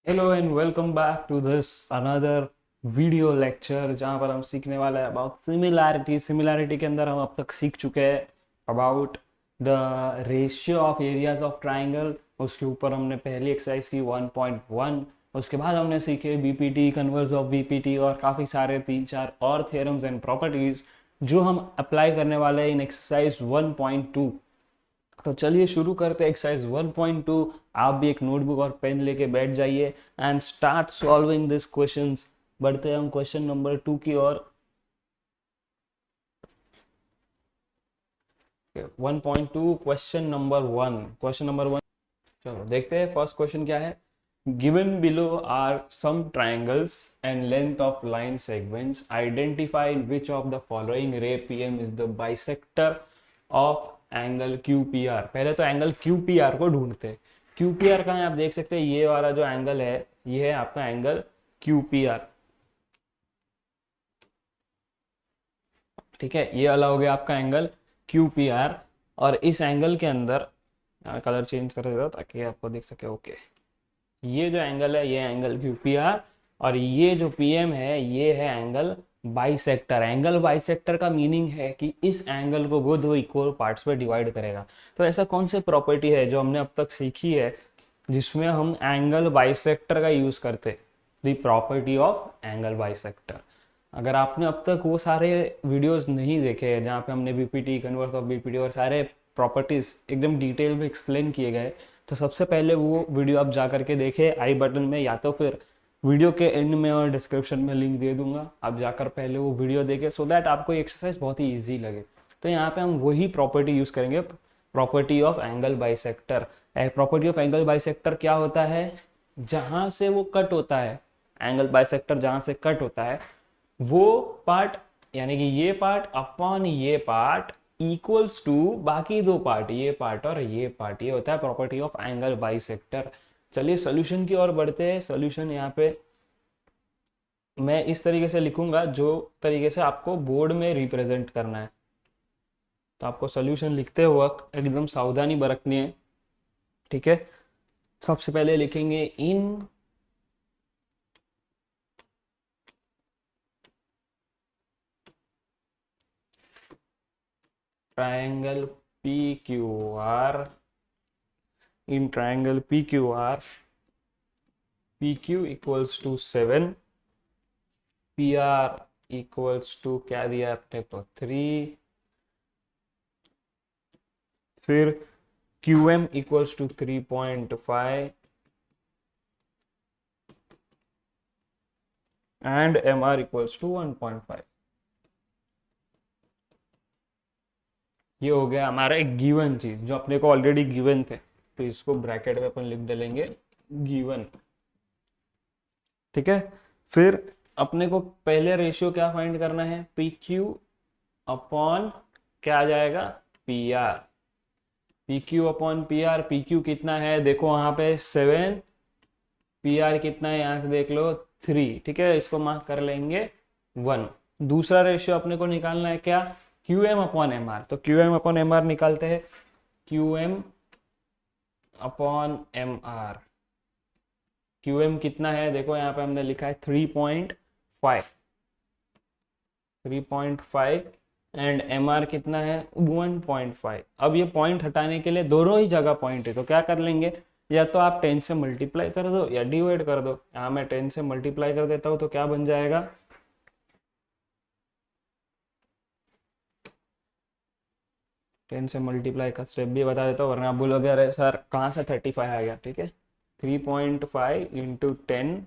Hello and welcome back to this another video lecture जहाँ पर हम सीखने वाले हैं अबाउट सिमिलैरिटी के अंदर हम अब तक सीख चुके हैं about the ratio of areas of triangle. उसके ऊपर हमने पहली एक्सरसाइज की 1.1। उसके बाद हमने सीखे बीपीटी, कन्वर्स ऑफ बीपीटी और काफ़ी सारे 3-4 और थ्योरम्स एंड प्रॉपर्टीज जो हम अप्लाई करने वाले हैं इन एक्सरसाइज 1.2। तो चलिए शुरू करते हैं एक्सरसाइज 1.2। आप भी एक नोटबुक और पेन लेके बैठ जाइए and start solving this questions. बढ़ते हैं हम क्वेश्चन नंबर 2 की ओर। 1.2 क्वेश्चन नंबर 1। चलो देखते हैं फर्स्ट क्वेश्चन क्या है। Given below are some triangles and length of line segments. Identify which of the following ray PM is the bisector of angle QPR। पहले तो एंगल QPR को ढूंढते हैं। QPR का है आप देख सकते हैं, ये वाला जो एंगल है ये है आपका एंगल QPR। ठीक है, ये वाला हो गया आपका एंगल QPR। और इस एंगल के अंदर कलर चेंज कर देता हूं ताकि आपको दिख सके। ओके, ये जो एंगल है ये एंगल QPR और ये जो PM है ये है एंगल बाइसेक्टर। एंगल बाइसेक्टर का मीनिंग है कि इस एंगल को वो दो इक्वल पार्ट्स में डिवाइड करेगा। तो ऐसा कौन सी प्रॉपर्टी है जो हमने अब तक सीखी है जिसमें हम एंगल बाइसेक्टर का यूज करते, the property of angle bisector. अगर आपने अब तक वो सारे वीडियोस नहीं देखे हैं जहाँ पे हमने बीपीटी, कन्वर्स ऑफ बीपीटी और सारे प्रॉपर्टीज एकदम डिटेल में एक्सप्लेन किए गए, तो सबसे पहले वो वीडियो आप जा करके देखें आई बटन में, या तो फिर वीडियो के एंड में और डिस्क्रिप्शन में लिंक दे दूंगा। आप जाकर पहले वो वीडियो देखें सो दैट आपको एक्सरसाइज बहुत ही ईजी लगे। तो यहाँ पे हम वही प्रॉपर्टी यूज करेंगे, property of angle bisector. Property of angle bisector क्या होता है, जहां से वो कट होता है, एंगल बाइसेक्टर जहां से कट होता है वो पार्ट, यानी कि ये पार्ट अपॉन ये पार्ट इक्वल्स टू बाकी दो पार्ट, ये पार्ट और ये पार्ट। ये होता है प्रॉपर्टी ऑफ एंगल बाइसेक्टर। चलिए सोल्यूशन की ओर बढ़ते हैं। सोल्यूशन यहाँ पे मैं इस तरीके से लिखूंगा जो तरीके से आपको बोर्ड में रिप्रेजेंट करना है। तो आपको सोल्यूशन लिखते वक्त एकदम सावधानी बरतनी है। ठीक है, सबसे पहले लिखेंगे in triangle PQR, in triangle PQR, PQ equals to 7, PR equals to क्या दिया आपने को 3, फिर QM equals to 3.5 and MR equals to 1.5। ये हो गया हमारा एक गिवन चीज जो अपने को ऑलरेडी गिवन थे, तो इसको ब्रैकेट में अपन लिख डालेंगे गिवन। ठीक है, फिर अपने को पहले रेशियो क्या फाइंड करना है, PQ अपॉन क्या आ जाएगा PR। PQ upon PR, PQ कितना है देखो वहां पे 7, PR कितना है यहाँ से देख लो 3। ठीक है, इसको मार्क कर लेंगे 1। दूसरा रेशियो अपने को निकालना है क्या, QM अपॉन MR। तो QM अपॉन MR निकालते हैं, QM अपॉन MR। QM कितना है देखो यहाँ पे हमने लिखा है 3.5 एंड MR कितना है 1.5। अब ये पॉइंट हटाने के लिए दोनों ही जगह पॉइंट है, तो क्या कर लेंगे, या तो आप 10 से मल्टीप्लाई कर दो या डिवाइड कर दो। यहाँ मैं 10 से मल्टीप्लाई कर देता हूँ तो क्या बन जाएगा 10 से मल्टीप्लाई का स्टेप भी बता देता हूँ वरना आप बोलोगे अरे सर कहाँ से 35 आ गया। ठीक है, 3.5 इंटू 10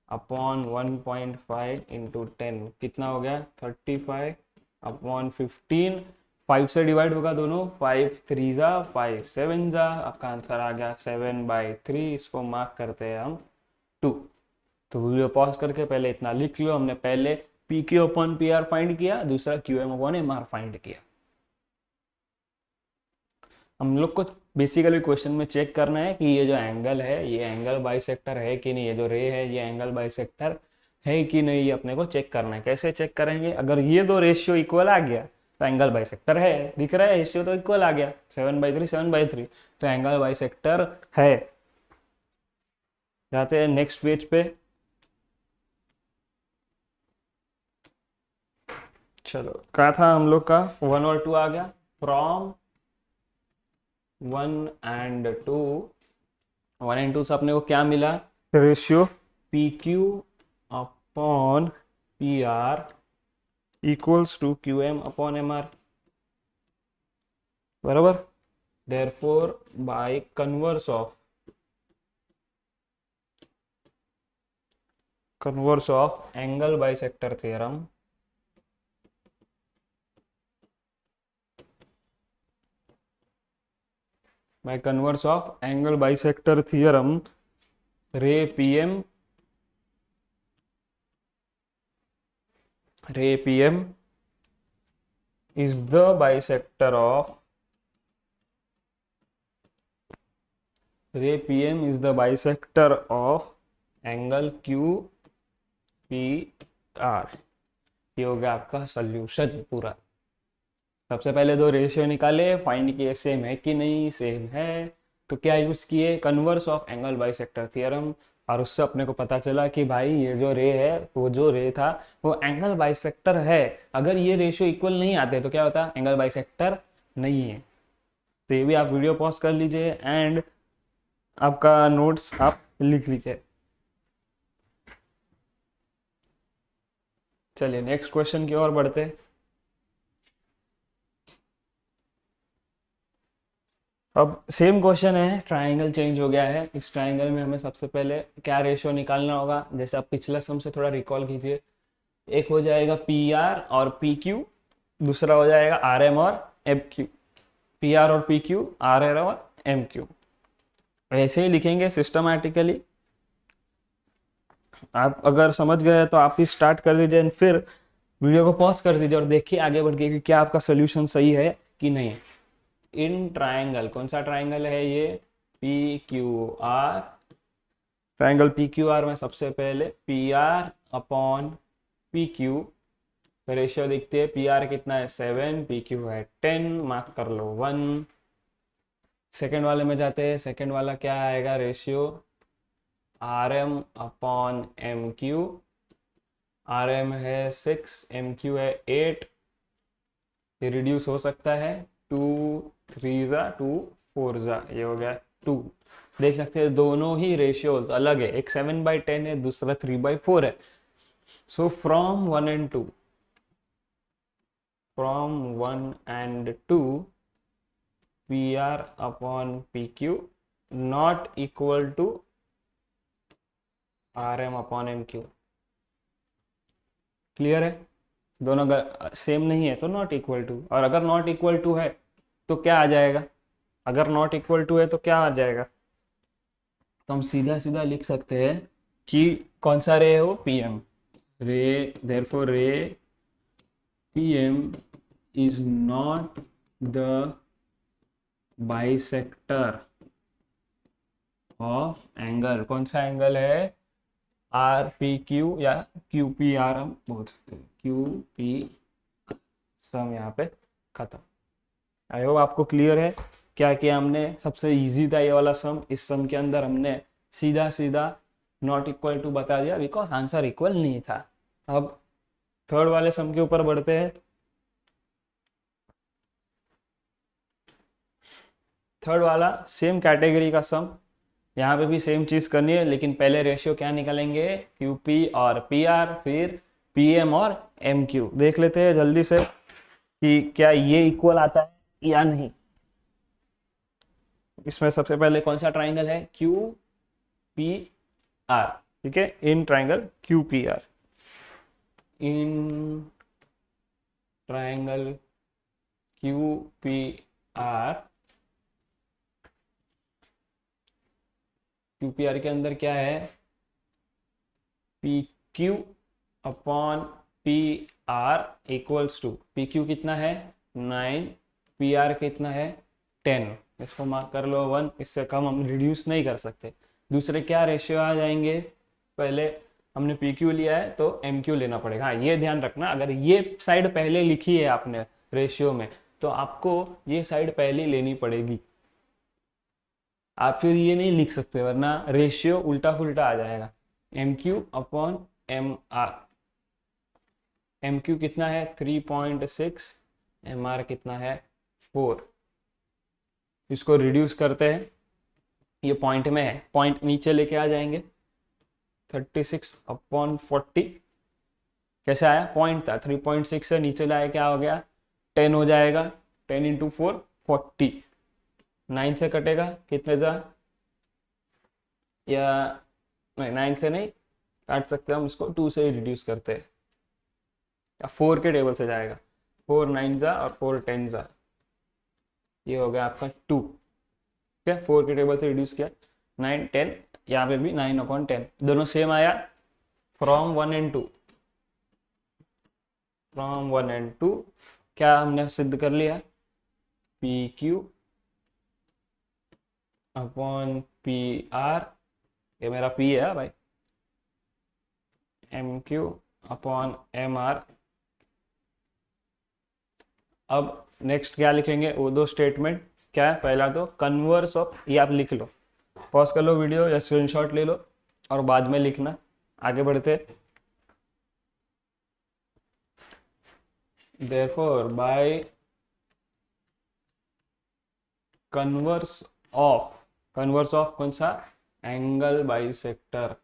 अपॉन 1.5 इंटू 10 कितना हो गया 35 अपॉन 15। 5 से डिवाइड होगा दोनों, 5 3 जा 5 7 जा, आपका आंसर आ गया 7/3। इसको मार्क करते हैं हम 2। तो वीडियो पॉज करके पहले इतना लिख लो, हमने पहले PQ अपॉन PR फाइंड किया, दूसरा QM अपॉन MR फाइंड किया। हम लोग को बेसिकली क्वेश्चन में चेक करना है कि ये जो एंगल है ये एंगल बाइसेक्टर है कि नहीं, ये जो रे है ये एंगल बाइसेक्टर है कि नहीं, ये अपने को चेक करना है। कैसे चेक करेंगे, अगर ये दो रेशियो इक्वल आ गया तो एंगल बाइसेक्टर है, दिख रहा है रेशियो तो इक्वल आ गया 7/3 7/3, तो एंगल बाइसेक्टर है। जाते हैं नेक्स्ट पेज पे। चलो क्या था हम लोग का, 1 और 2 आ गया। फ्रॉम 1 and 2, 1 and 2 से अपने को क्या मिला, ratio P Q upon P R equals to Q M upon M R, बराबर। Therefore by converse of angle bisector theorem, by converse of angle bisector theorem, ray pm is the bisector of angle QPR। ये हो गया आपका solution पूरा। सबसे पहले दो ratio निकाले, फाइंड किए सेम है कि नहीं, सेम है तो क्या यूज किए, converse of angle bisector theorem. और उससे अपने को पता चला कि भाई ये जो रे है, वो जो रे था वो एंगल बाइसेक्टर है। अगर ये रेशियो इक्वल नहीं आते तो क्या होता, एंगल बाइसेक्टर नहीं है। तो ये भी आप वीडियो पॉज कर लीजिए एंड आपका नोट्स आप लिख लीजिए। चलिए नेक्स्ट क्वेश्चन की ओर बढ़ते हैं। अब सेम क्वेश्चन है, ट्रायंगल चेंज हो गया है। इस ट्रायंगल में हमें सबसे पहले क्या रेशियो निकालना होगा, जैसे आप पिछले सम से थोड़ा रिकॉल कीजिए। एक हो जाएगा पी आर और पी क्यू, दूसरा हो जाएगा आर एम और एम क्यू। पी आर और पी क्यू, आर एम और एम क्यू, ऐसे ही लिखेंगे सिस्टमैटिकली। आप अगर समझ गए तो आप ही स्टार्ट कर दीजिए एंड फिर वीडियो को पॉज कर दीजिए और देखिए आगे बढ़ के कि क्या आपका सोल्यूशन सही है कि नहीं। इन ट्रायंगल, कौन सा ट्रायंगल है ये, P Q are. Triangle P Q are में सबसे पहले P R upon P Q ratio दिखती है। पी आर कितना है 7, पी क्यू है 10, मार्क कर लो 1। सेकेंड वाले में जाते हैं, सेकेंड वाला क्या आएगा ratio, R M upon M Q. R M है 6, एम क्यू है 8। ये रिड्यूस हो सकता है, 2 3 2 4, ये हो गया 2। देख सकते हैं दोनों ही रेशियोज अलग है, एक 7/10 है, दूसरा 3/4 है। So from 1 and 2, P R upon P Q not equal to R M upon M Q. Clear है, दोनों सेम नहीं है तो नॉट इक्वल टू। और अगर नॉट इक्वल टू है तो क्या आ जाएगा, अगर नॉट इक्वल टू है तो क्या आ जाएगा, तो हम सीधा सीधा लिख सकते हैं कि कौन सा रे है वो, P M ray. Therefore ray P M is not the bisector of angle. कौन सा एंगल है, आर पी क्यू या क्यू पी आर, हम बोल सकते हैं क्यू पी। सम यहाँ पे खत्म। आई होप आपको क्लियर है क्या किया हमने। सबसे इजी था ये वाला सम। इस सम के अंदर हमने सीधा सीधा नॉट इक्वल टू बता दिया बिकॉज आंसर इक्वल नहीं था। अब थर्ड वाले सम के ऊपर बढ़ते हैं। थर्ड वाला सेम कैटेगरी का सम, यहाँ पे भी सेम चीज करनी है, लेकिन पहले रेशियो क्या निकालेंगे, QP और PR, फिर PM और MQ। देख लेते हैं जल्दी से कि क्या ये इक्वल आता है या नहीं। इसमें सबसे पहले कौन सा ट्राइंगल है, QPR। ठीक है, in triangle QPR, in triangle QPR। QPR के अंदर क्या है, PQ upon PR equals to, PQ कितना है 9, PR कितना है 10। इसको मार्क कर लो 1, इससे कम हम रिड्यूस नहीं कर सकते। दूसरे क्या रेशियो आ जाएंगे, पहले हमने PQ लिया है तो MQ लेना पड़ेगा। हाँ ये ध्यान रखना, अगर ये साइड पहले लिखी है आपने रेशियो में तो आपको ये साइड पहले लेनी पड़ेगी। आप फिर ये नहीं लिख सकते वरना रेशियो उल्टा पुल्टा आ जाएगा। M Q upon M R. M Q कितना है 3.6, एम आर कितना है 4। इसको रिड्यूस करते हैं, ये पॉइंट में है, पॉइंट नीचे लेके आ जाएंगे। 36/40 कैसे आया, पॉइंट था 3.6 से नीचे लाया क्या हो गया 10 हो जाएगा। 10 इंटू 4 40। 9 से कटेगा कितने जा, या नहीं 9 से नहीं काट सकते हम इसको, 2 से ही रिड्यूस करते हैं, या 4 के टेबल से जाएगा। 4 9 जा और 4 10 जा, ये हो गया आपका 2। ठीक है, 4 के टेबल से रिड्यूस किया। 9 10, यहाँ पे भी 9/10 दोनों सेम आया। फ्रॉम 1 एंड 2, फ्रॉम 1 एंड 2 क्या हमने सिद्ध कर लिया, P Q upon P R, ये मेरा पी है भाई, M Q upon M R. अब नेक्स्ट क्या लिखेंगे, वो दो स्टेटमेंट क्या है, पहला तो कन्वर्स ऑफ, ये आप लिख लो, पॉज कर लो वीडियो या स्क्रीनशॉट ले लो और बाद में लिखना। आगे बढ़ते, therefore by converse of, converse of कौन सा, angle bisector,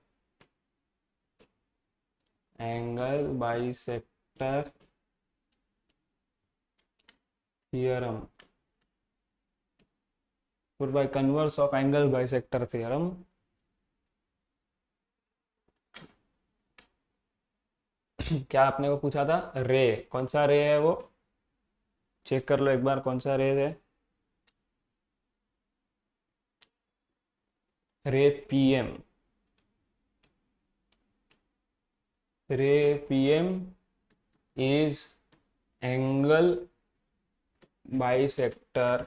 angle bisector theorem, फिर by converse of angle bisector theorem क्या आपने को पूछा था, रे, कौन सा रे है वो, चेक कर लो एक बार कौन सा रे है, रे पीएम, रे PM is angle bisector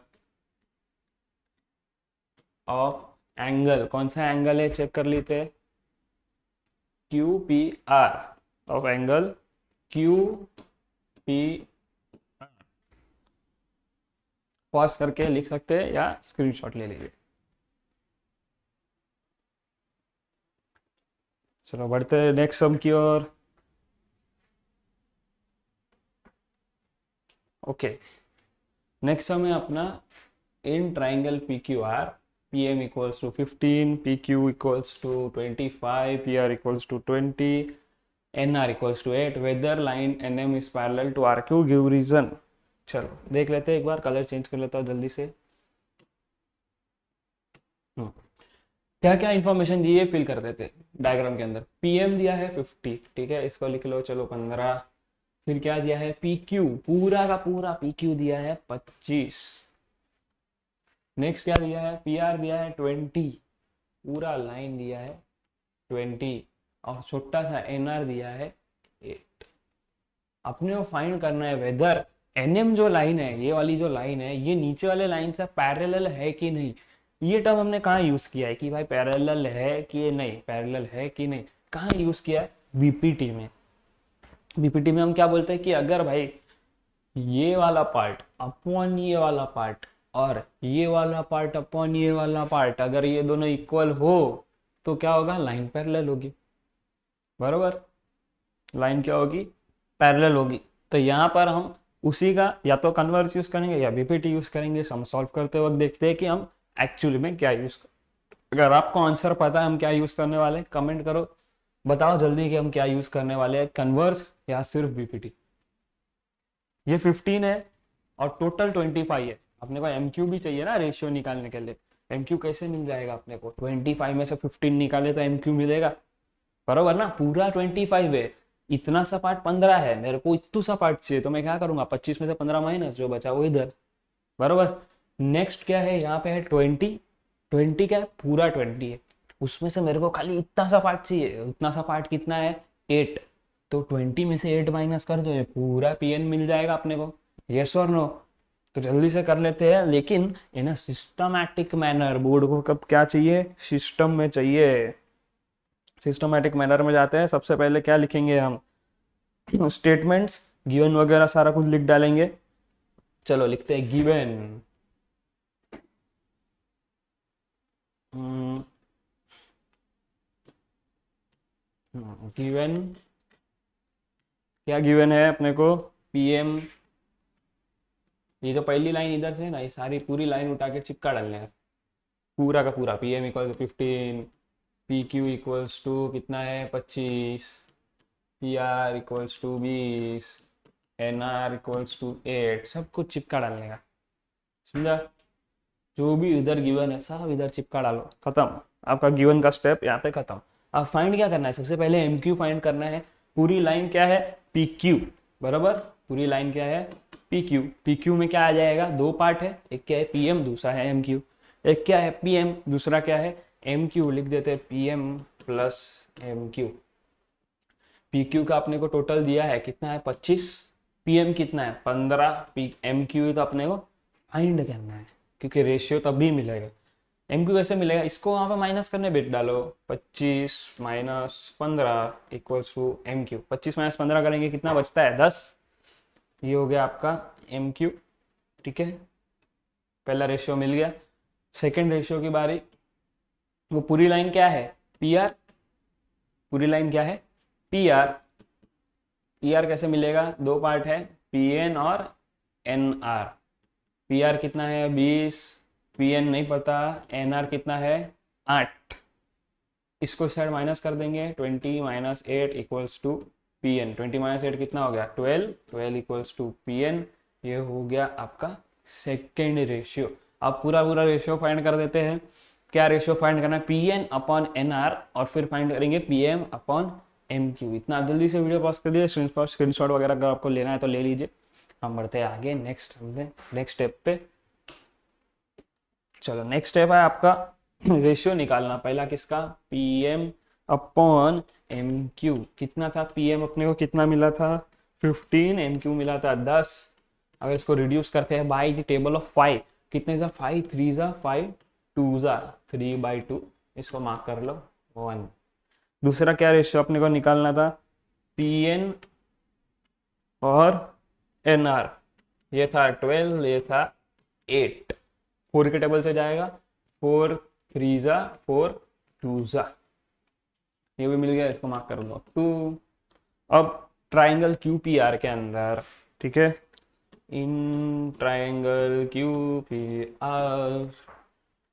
of, angle कौन सा एंगल है चेक कर लेते, Q P are, of angle Q P, pause करके लिख सकते हैं या स्क्रीनशॉट ले लीजिए। चलो बढ़ते हैं नेक्स्ट सम की ओर। ओके, नेक्स्ट सम है अपना, in triangle P Q R, P M equals to 15, P Q equals to 25, P R equals to 20, N R equals to 8, whether line N M is parallel to R Q, give reason. चलो देख लेते हैं एक बार, colour change कर लेता हूँ जल्दी से। क्या क्या इंफॉर्मेशन दी है फिल कर देते डायग्राम के अंदर। पीएम दिया है 50, ठीक है इसको लिख लो, चलो 15। फिर क्या दिया है, पी क्यू, पूरा का पूरा पी क्यू दिया है 25। नेक्स्ट क्या दिया है, पी आर दिया है 20, पूरा लाइन दिया है 20, और छोटा सा एन आर दिया है 8। अपने को फाइंड करना है वेदर एनएम जो लाइन है, ये वाली जो लाइन है, ये नीचे वाले लाइन से पैरेलल है कि नहीं। ये टर्म हमने कहाँ यूज किया है कि भाई पैरेलल है कि नहीं, पैरेलल है कि नहीं, कहाँ यूज किया है, बीपीटी में। बीपीटी में हम क्या बोलते हैं कि अगर भाई ये वाला पार्ट अपॉन ये वाला पार्ट और ये वाला पार्ट अपॉन ये वाला पार्ट, अगर ये दोनों इक्वल हो तो क्या होगा, लाइन पैरेलल होगी, बरोबर, लाइन क्या होगी, पैरेलल होगी। तो यहाँ पर हम उसी का या तो कन्वर्स यूज करेंगे या बीपीटी यूज करेंगे। सम सॉल्व करते वक्त देखते हैं कि हम एक्चुअली में क्या यूज कर, अगर आपको आंसर पता है हम क्या यूज करने वाले हैं, कमेंट करो, बताओ जल्दी कि हम क्या यूज करने वाले हैं, कन्वर्स या सिर्फ बीपीटी। ये 15 है और टोटल 25 है। अपने को एमक्यू भी चाहिए ना रेशियो निकालने के लिए। एमक्यू कैसे मिल जाएगा अपने को, 25 में से 15 निकाले तो एमक्यू मिलेगा, बरोबर ना। पूरा 25 है, इतना सा पार्ट 15 है, मेरे को इतना सा पार्ट चाहिए, तो मैं क्या करूंगा 25 में से 15 माइनस, जो बचा वो इधर, बरोबर। नेक्स्ट क्या है, यहाँ पे है 20, 20 क्या है, पूरा 20 है, उसमें से मेरे को खाली इतना सा पार्ट चाहिए, उतना सा पार्ट कितना है 8, तो 20 में से 8 माइनस कर दो, ये पूरा पीएन मिल जाएगा अपने को, यस और नो। तो जल्दी से कर लेते हैं, लेकिन इन अ सिस्टमैटिक मैनर। बोर्ड को कब क्या चाहिए, सिस्टम में चाहिए। सिस्टमैटिक मैनर में जाते हैं। सबसे पहले क्या लिखेंगे हम, स्टेटमेंट्स गिवन वगैरह सारा कुछ लिख डालेंगे। चलो लिखते हैं गिवन, गिवन क्या गिवन है अपने को, पीएम, ये जो पहली लाइन इधर से ना, ये सारी पूरी लाइन उठा के चिपका डालने है, पूरा का पूरा। PM equal to 15, P Q equals to कितना है 25, P R equals to 20, N R equals to 8, सब कुछ चिपका डालने का, समझा। जो भी इधर गिवन है सब इधर चिपका डालो, खत्म। आपका गिवन का स्टेप यहाँ पे खत्म। अब फाइंड क्या करना है, सबसे पहले एम क्यू फाइंड करना है। पूरी लाइन क्या है, पी क्यू, बराबर। पूरी लाइन क्या है, पी क्यू। पी क्यू में क्या आ जाएगा, दो पार्ट है, एक क्या है पी एम, दूसरा है एम क्यू। एक क्या है पी एम, दूसरा क्या है एम क्यू। लिख देते हैं P M plus M Q. P Q का अपने को टोटल दिया है कितना है 25, पी एम कितना है 15, पी एम क्यू तो अपने को फाइंड करना है, क्योंकि रेशियो तभी मिलेगा। एम क्यू कैसे मिलेगा, इसको वहाँ पे माइनस करने बिट डालो, 25 minus 15 equals to M Q. 25 minus 15 करेंगे कितना बचता है 10, ये हो गया आपका एम क्यू, ठीक है। पहला रेशियो मिल गया। सेकेंड रेशियो की बारी, वो पूरी लाइन क्या है पी आर, पूरी लाइन क्या है पी आर। पी आर कैसे मिलेगा, दो पार्ट है, पी एन और एन आर। पी आर कितना है 20, पी एन नहीं पता, एन आर कितना है 8। इसको साइड माइनस कर देंगे, 20 minus 8 equals to P N. 20 minus 8 कितना हो गया 12, 12 इक्वल्स टू पी एन। ये हो गया आपका सेकेंड रेशियो। आप पूरा रेशियो फाइंड कर देते हैं। क्या रेशियो फाइंड करना है, P N upon N R, और फिर फाइंड करेंगे P M upon M Q. इतना जल्दी से वीडियो पॉज कर दीजिए, स्क्रीनशॉट वगैरह अगर आपको लेना है तो ले लीजिए। हम बढ़ते हैं आगे नेक्स्ट स्टेप पे। चलो नेक्स्ट स्टेप है आपका रेशियो निकालना। पहला किसका, P M upon M Q. कितना था पी एम अपने को कितना मिला था 15, एम क्यू मिला था 10। अगर इसको रिड्यूस करते हैं बाई द टेबल ऑफ 5, कितने जा 5 3 जा 5 2 जा 3/2, इसको मार्क कर लो 1। दूसरा क्या रेशियो अपने को निकालना था, पी एन और एन आर। ये था 12, ये था 8। 4 के टेबल से जाएगा, 4 3 जा 4 2 जा, ये भी मिल गया, इसको मार्क कर दो 2। अब ट्राइंगल क्यू पी आर के अंदर, ठीक है, in triangle Q P are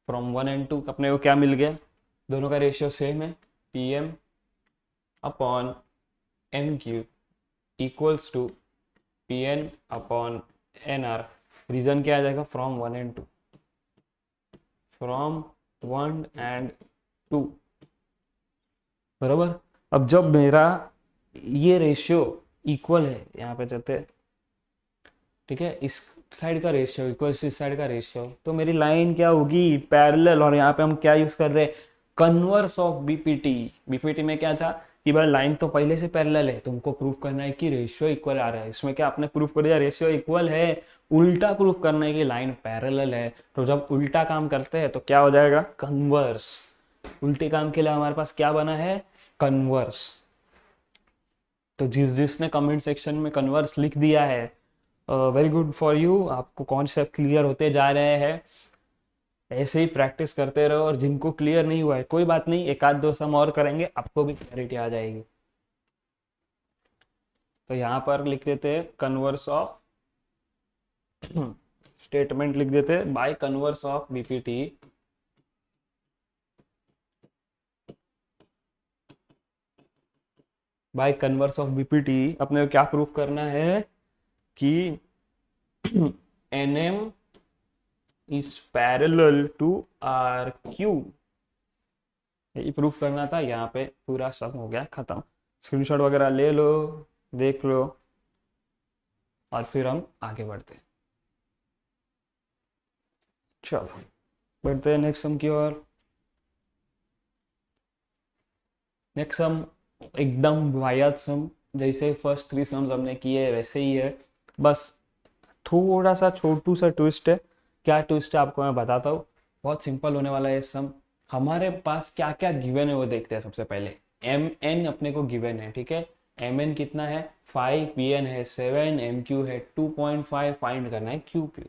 from 1 and 2 अपने को क्या मिल गया, दोनों का रेशियो सेम है, P M upon M Q equals to P N upon N R. Reason क्या आ जाएगा, फ्रॉम 1 and 2, फ्रॉम 1 and 2, बराबर। अब जब मेरा ये रेशियो इक्वल है, यहाँ पे चलते हैं, ठीक है, इस साइड का रेशियो इक्वल इस साइड का रेशियो, तो मेरी लाइन क्या होगी पैरेलल। और यहाँ पे हम क्या यूज कर रहे हैं, कन्वर्स ऑफ बीपीटी। बीपीटी में क्या था कि भाई लाइन तो पहले से पैरेलल है, तुमको प्रूफ करना है कि रेशियो इक्वल आ रहा है। इसमें क्या आपने प्रूफ कर दिया रेशियो इक्वल है, उल्टा प्रूफ करना है कि लाइन पैरेलल है। तो जब उल्टा काम करते हैं तो क्या हो जाएगा, कन्वर्स। उल्टे काम के लिए हमारे पास क्या बना है, कन्वर्स। तो जिसने कमेंट सेक्शन में कन्वर्स लिख दिया है, वेरी गुड फॉर यू, आपको कॉन्सेप्ट क्लियर होते जा रहे हैं। ऐसे ही प्रैक्टिस करते रहो, और जिनको क्लियर नहीं हुआ है कोई बात नहीं, एक आध दो सम और करेंगे, आपको भी क्लैरिटी आ जाएगी। तो यहाँ पर लिख देते हैं कन्वर्स ऑफ स्टेटमेंट, लिख देते हैं by converse of BPT by converse of BPT अपने को क्या प्रूफ करना है कि NM is parallel to R Q. ये प्रूफ करना था। यहाँ पे पूरा सब हो गया खत्म। स्क्रीनशॉट वगैरह ले लो, देख लो, और फिर हम आगे बढ़ते हैं। चलो बढ़ते हैं नेक्स्ट सम की ओर। नेक्स्ट सम एकदम वाहियात सम, जैसे फर्स्ट 3 सम्स हमने किए वैसे ही है, बस थोड़ा सा छोटू सा ट्विस्ट है। क्या ट्विस्ट है आपको मैं बताता हूँ, बहुत सिंपल होने वाला है सम। हमारे पास क्या क्या गिवन है वो देखते हैं। सबसे पहले एम एन अपने को गिवन है, ठीक है। एम एन कितना है 5, पी एन है 7, एम क्यू है 2.5, फाइंड करना है क्यू क्यू।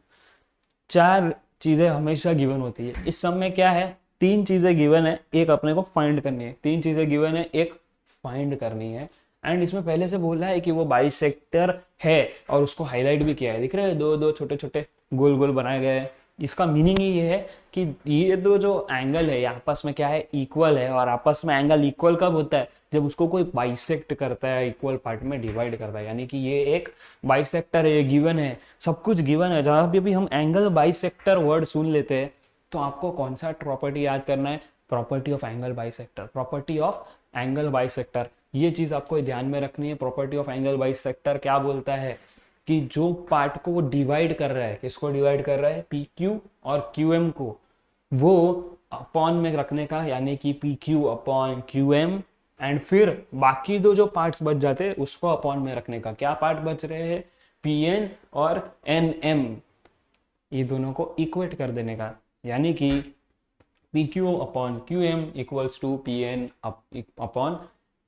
4 चीजें हमेशा गिवन होती है। इस सम में क्या है तीन चीजें गिवन है, एक अपने को फाइंड करनी है, तीन चीजें गिवन है, एक फाइंड करनी है। एंड इसमें पहले से बोला है कि वो बाइसेक्टर है और उसको हाईलाइट भी किया है, दिख रहे हैं दो दो छोटे छोटे गोल गोल बनाए गए हैं। इसका मीनिंग ये है कि ये दो जो एंगल है ये आपस में क्या है, इक्वल है। और आपस में एंगल इक्वल कब होता है, जब उसको कोई बाइसेक्ट करता है, इक्वल पार्ट में डिवाइड करता है, यानी कि ये एक बाइसेक्टर है, ये गिवन है, सब कुछ गिवन है। जहां भी हम एंगल बाइसेक्टर वर्ड सुन लेते हैं तो आपको कौन सा प्रॉपर्टी याद करना है, property of angle bisector, property of angle bisector. ये चीज आपको ध्यान में रखनी है। प्रॉपर्टी ऑफ एंगल बाइसेक्टर क्या बोलता है कि जो पार्ट को वो डिवाइड कर रहा है, किसको डिवाइड कर रहा है, पी क्यू और क्यू एम को, वो अपॉन में रखने का, यानी कि P Q upon Q M. And फिर बाकी दो जो पार्ट्स बच जाते हैं उसको अपॉन में रखने का। क्या पार्ट बच रहे हैं, पी एन और एन एम, ये दोनों को इक्वेट कर देने का, यानी कि P Q upon Q M equals to P N upon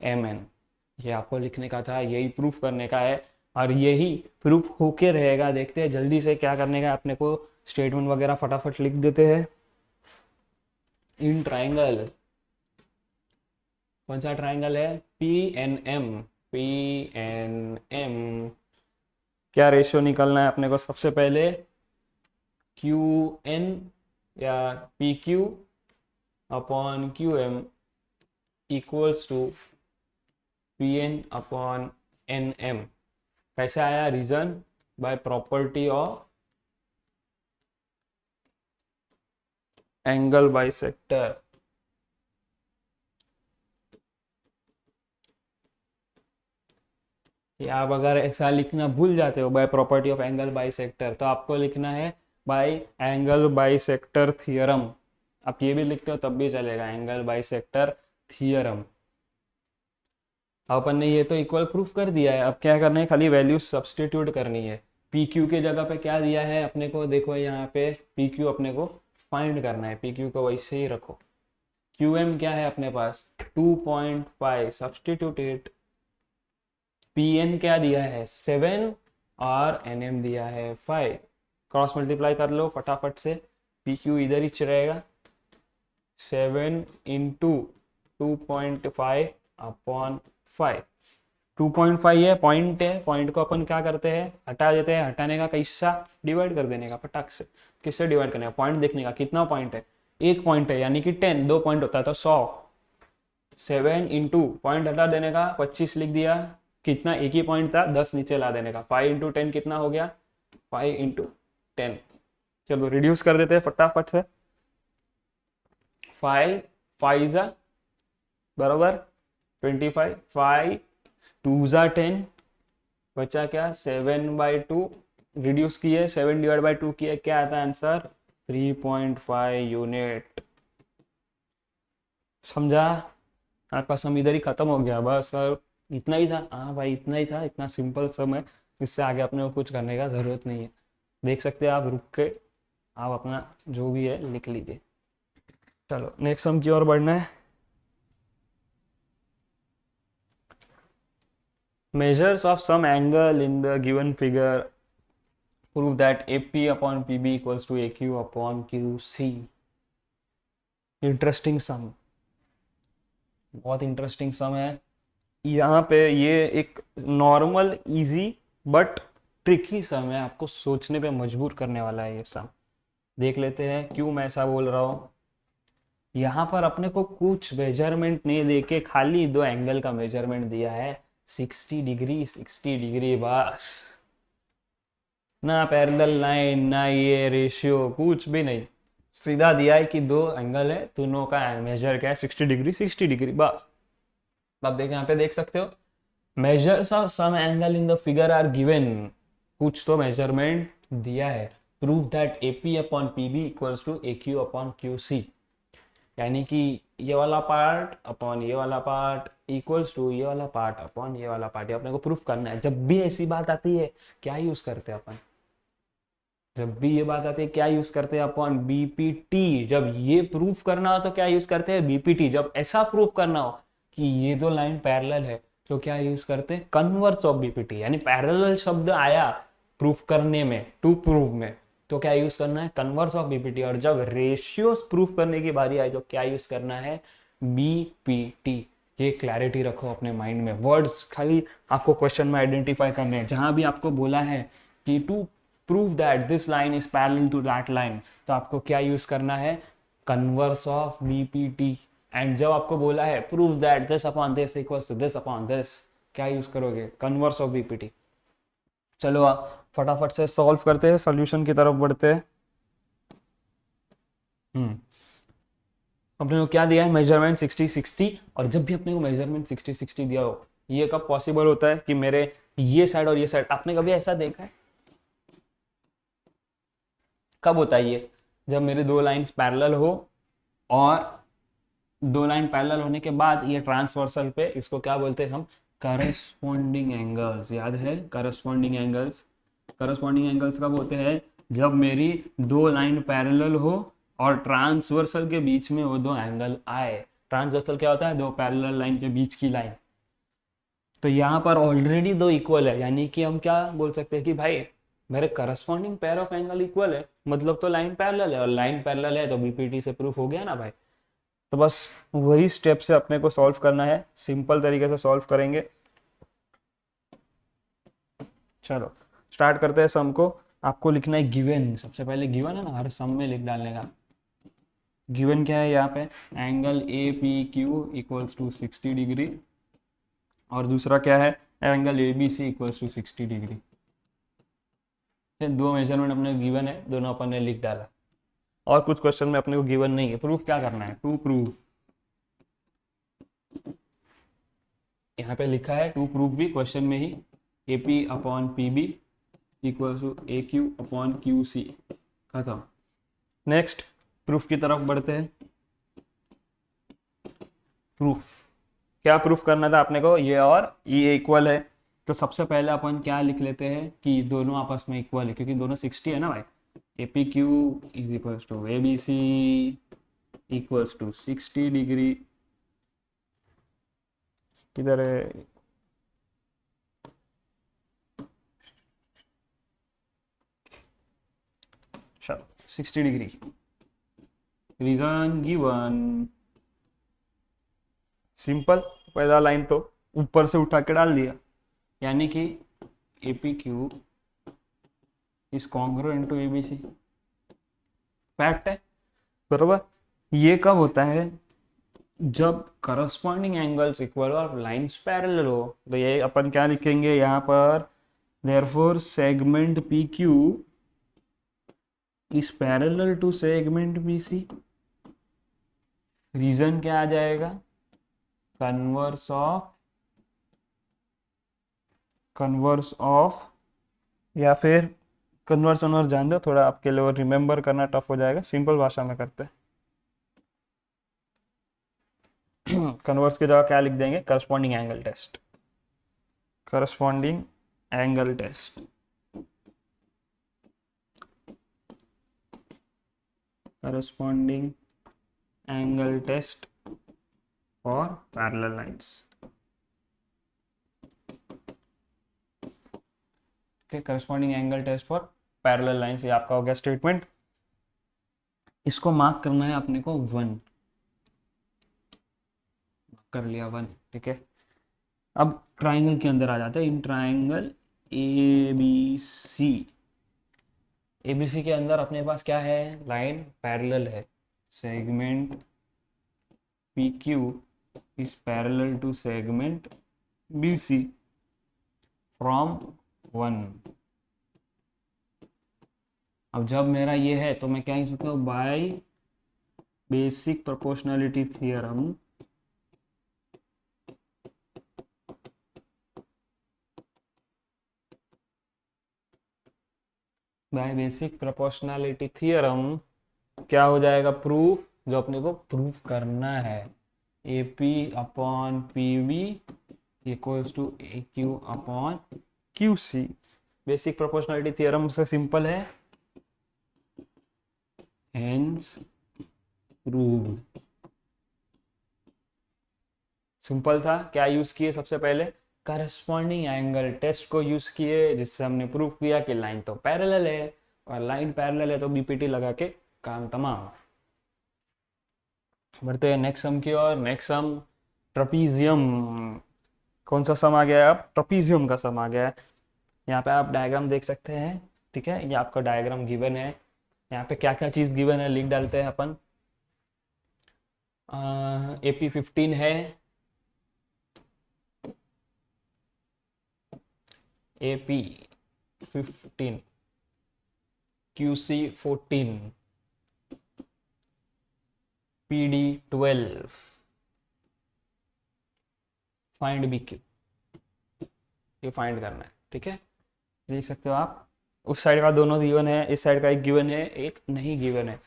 M N. ये आपको लिखने का था, यही प्रूफ करने का है और यही प्रूफ होके रहेगा। देखते हैं जल्दी से क्या करने का, अपने को स्टेटमेंट वगैरह फटाफट लिख देते हैं। इन ट्राइंगल, कौन सा ट्राइंगल है, P N M, P N M, क्या रेशियो निकलना है अपने को, सबसे पहले क्यू एन या P Q upon Q M equals to P N upon N M. कैसे आया, reason by property of angle bisector. या आप अगर ऐसा लिखना भूल जाते हो by property of angle bisector, तो आपको लिखना है बाय एंगल बाइसेक्टर थियरम। आप ये भी लिखते हो तब भी चलेगा, एंगल बाइसेक्टर थियरम। अपन ने ये तो इक्वल प्रूफ कर दिया है, अब क्या करना है, खाली वैल्यू सब्सटीट्यूट करनी है। पी क्यू के जगह पे क्या दिया है अपने को, देखो यहाँ पे पी क्यू अपने को फाइंड करना है, पी क्यू को वैसे ही रखो। क्यू एम क्या है अपने पास 2.5, सब्सटीट्यूट इट। पी एन क्या दिया है 7 और एन एम दिया है 5, क्रॉस मल्टीप्लाई कर लो फटाफट से, पी क्यू इधर ही रहेगा, 7 इंटू 2.5 अपॉन 5। 2.5 ये पॉइंट है, पॉइंट को अपन क्या करते हैं, हटा देते हैं। हटाने का कैसा, डिवाइड कर देने का फटाक से। किससे डिवाइड करने का, पॉइंट देखने का, कितना पॉइंट है, एक पॉइंट है, यानी कि 10, दो पॉइंट होता है तो 100। 7 इंटू पॉइंट हटा देने का 25 लिख दिया, कितना, एक ही पॉइंट था, 10 नीचे ला देने का। 5 इंटू 10 कितना हो गया, 5 इंटू 10। चलो रिड्यूस कर देते हैं फटाफट से। 5 5 जा बराबर 25, 5 2 जा 10, बचा क्या 7/2, रिड्यूस किए 7 डिवाइड बाई 2 किए, क्या आता है आंसर 3.5 यूनिट। समझा, आपका सम इधर ही खत्म हो गया बस, और इतना ही था। हाँ भाई इतना ही था, इतना सिंपल सम है, इससे आगे अपने को कुछ करने का जरूरत नहीं है। देख सकते हैं आप, रुक के आप अपना जो भी है लिख लीजिए। चलो नेक्स्ट सम की ओर बढ़ना है। Measures of some angle in the given figure prove that AP upon PB equals to AQ upon QC। Interesting sum, बहुत इंटरेस्टिंग सम है। यहाँ पे ये एक normal easy but tricky sum है, आपको सोचने पे मजबूर करने वाला है ये सम। देख लेते हैं क्यों मैं ऐसा बोल रहा हूँ। यहाँ पर अपने को कुछ मेजरमेंट नहीं देके खाली दो एंगल का मेजरमेंट दिया है, 60 डिग्री 60 डिग्री, बस। ना पैरेलल लाइन, ना ये रेशियो, कुछ भी नहीं, सीधा दिया है कि दो एंगल है, दोनों का मेजर क्या है 60 डिग्री 60 डिग्री, बस। अब देख यहाँ पे देख सकते हो, measures of some angle in the figure are given, कुछ तो मेजरमेंट दिया है। Prove that AP upon PB equals to AQ upon QC, यानी कि ये वाला पार्ट अपॉन ये वाला पार्ट इक्वल्स टू ये वाला पार्ट अपॉन ये वाला पार्ट। ये अपने को प्रूफ करना है। जब भी ऐसी बात आती है क्या यूज करते हैं अपन, जब भी ये बात आती है क्या यूज करते हैं अपन, BPT। जब ये प्रूफ करना हो तो क्या यूज करते हैं, BPT। जब ऐसा प्रूफ करना हो कि ये दो लाइन पैरेलल है तो क्या यूज करते हैं, कन्वर्स ऑफ BPT। यानी पैरेलल शब्द आया प्रूफ करने में, टू प्रूव में, तो क्या यूज करना है, कन्वर्स ऑफ बीपीटी। और जब रेशियोज प्रूफ करने की बारी आए तो क्या यूज करना है, बीपीटी। ये क्लैरिटी रखो अपने माइंड में। वर्ड्स खाली आपको क्वेश्चन में आइडेंटिफाई करने हैं। जहां भी आपको बोला है कि to prove that this line is parallel to that line, तो आपको क्या यूज करना है, कन्वर्स ऑफ बीपीटी। एंड जब आपको बोला है prove that this upon this equals to this upon this, क्या यूज करोगे, कन्वर्स ऑफ बीपीटी। चलो फटाफट से सॉल्व करते हैं, सॉल्यूशन की तरफ बढ़ते हैं। अपने को क्या दिया है, मेजरमेंट 60-60। और जब भी अपने को मेजरमेंट 60-60 दिया हो, ये कब पॉसिबल होता है कि मेरे ये साइड और ये साइड, आपने कभी ऐसा देखा है, कब होता है ये, जब मेरे दो लाइंस पैरेलल हो और दो लाइन पैरेलल होने के बाद ये ट्रांसवर्सल पे, इसको क्या बोलते हैं हम, करस्पॉन्डिंग एंगल्स। याद है करस्पॉन्डिंग एंगल्स। करस्पॉन्डिंग एंगल्स कब होते हैं, जब मेरी दो लाइन पैरेलल हो और ट्रांसवर्सल के बीच में वो दो एंगल आए। ट्रांसवर्सल क्या होता है, दो पैरेलल लाइन के बीच की लाइन। तो यहाँ पर ऑलरेडी दो इक्वल है, यानी कि हम क्या बोल सकते हैं कि भाई मेरे corresponding pair of angle equal है, मतलब तो लाइन पैरेलल है, और लाइन पैरेलल है तो बीपीटी से प्रूफ हो गया ना भाई। तो बस वही स्टेप से अपने को सॉल्व करना है, सिंपल तरीके से सॉल्व करेंगे। चलो स्टार्ट करते हैं सम को। आपको लिखना है गिवन, सबसे पहले गिवन है ना, हर सम में लिख डालने का। गिवन क्या है यहाँ पे, angle A P Q equals to 60 degree, और दूसरा क्या है, angle A B C equals to 60 degree. दो मेजरमेंट अपने गिवन है, दोनों अपन ने लिख डाला। और कुछ क्वेश्चन में अपने को गिवन नहीं है। प्रूफ क्या करना है, टू प्रूव, यहाँ पे लिखा है टू प्रूफ भी क्वेश्चन में ही, A P upon P B equal to A Q upon Q C, खत्म। नेक्स्ट प्रूफ की तरफ बढ़ते हैं। प्रूफ क्या प्रूफ करना था अपने को, ये और ये इक्वल है। तो सबसे पहले अपन क्या लिख लेते हैं कि दोनों आपस में इक्वल है, क्योंकि दोनों 60 है ना भाई। A P Q is equals to A B C equals to 60 degree. किधर है, चलो 60 डिग्री। Reason given, simple. पहला लाइन तो ऊपर से उठा के डाल दिया, यानी कि A P Q is congruent to A B C, fact है, बरोबर। ये कब होता है, जब करस्पॉन्डिंग एंगल्स इक्वल और लाइंस पैरेलल हो। तो ये अपन क्या लिखेंगे यहाँ पर, therefore segment P Q is parallel to segment B C. Reason क्या आ जाएगा, कन्वर्स ऑफ, या फिर कन्वर्स और जान दो, थोड़ा आपके लिए रिमेंबर करना टफ हो जाएगा, सिंपल भाषा में करते हैं। कन्वर्स की जगह क्या लिख देंगे, corresponding angle test. Corresponding angle test, corresponding angle test for parallel lines. Corresponding angle test for parallel lines, ये आपका हो गया स्टेटमेंट। इसको मार्क करना है अपने को 1, कर लिया 1, ठीक है। अब ट्राइंगल के अंदर आ जाते हैं। In triangle A B C, A B C के अंदर अपने पास क्या है, लाइन पैरेलल है। Segment P Q is parallel to segment B C from 1। अब जब मेरा ये है तो मैं क्या लिख सकता हूँ, बाय बेसिक प्रोपोर्शनैलिटी थियरम क्या हो जाएगा, प्रूफ, जो अपने को प्रूफ करना है, A P upon P B equals to A Q upon Q C. Basic proportionality theorem से सिंपल है, हेंस प्रूव्ड। सिंपल था। क्या यूज किए, सबसे पहले करस्पॉन्डिंग एंगल टेस्ट को यूज किए, जिससे हमने प्रूफ किया कि लाइन तो पैरेलल है। और लाइन पैरेलल है तो बीपीटी लगा के काम तमाम। बढ़ते हैं नेक्स्ट सम की ओर। Next sum trapezium. कौन सा सम आ गया है? अब ट्रपीजियम का सम आ गया है। यहाँ पे आप डायग्राम देख सकते हैं, ठीक है, ये आपका डायग्राम गिवन है। यहाँ पे क्या क्या चीज गिवन है लिख डालते हैं अपन। AP15 है, AP15, QC14, PD12, find BQ, ये फाइंड करना है, ठीक है। देख सकते हो आप, उस साइड का दोनों गिवन है, इस साइड का एक गिवन है, एक नहीं गिवन है।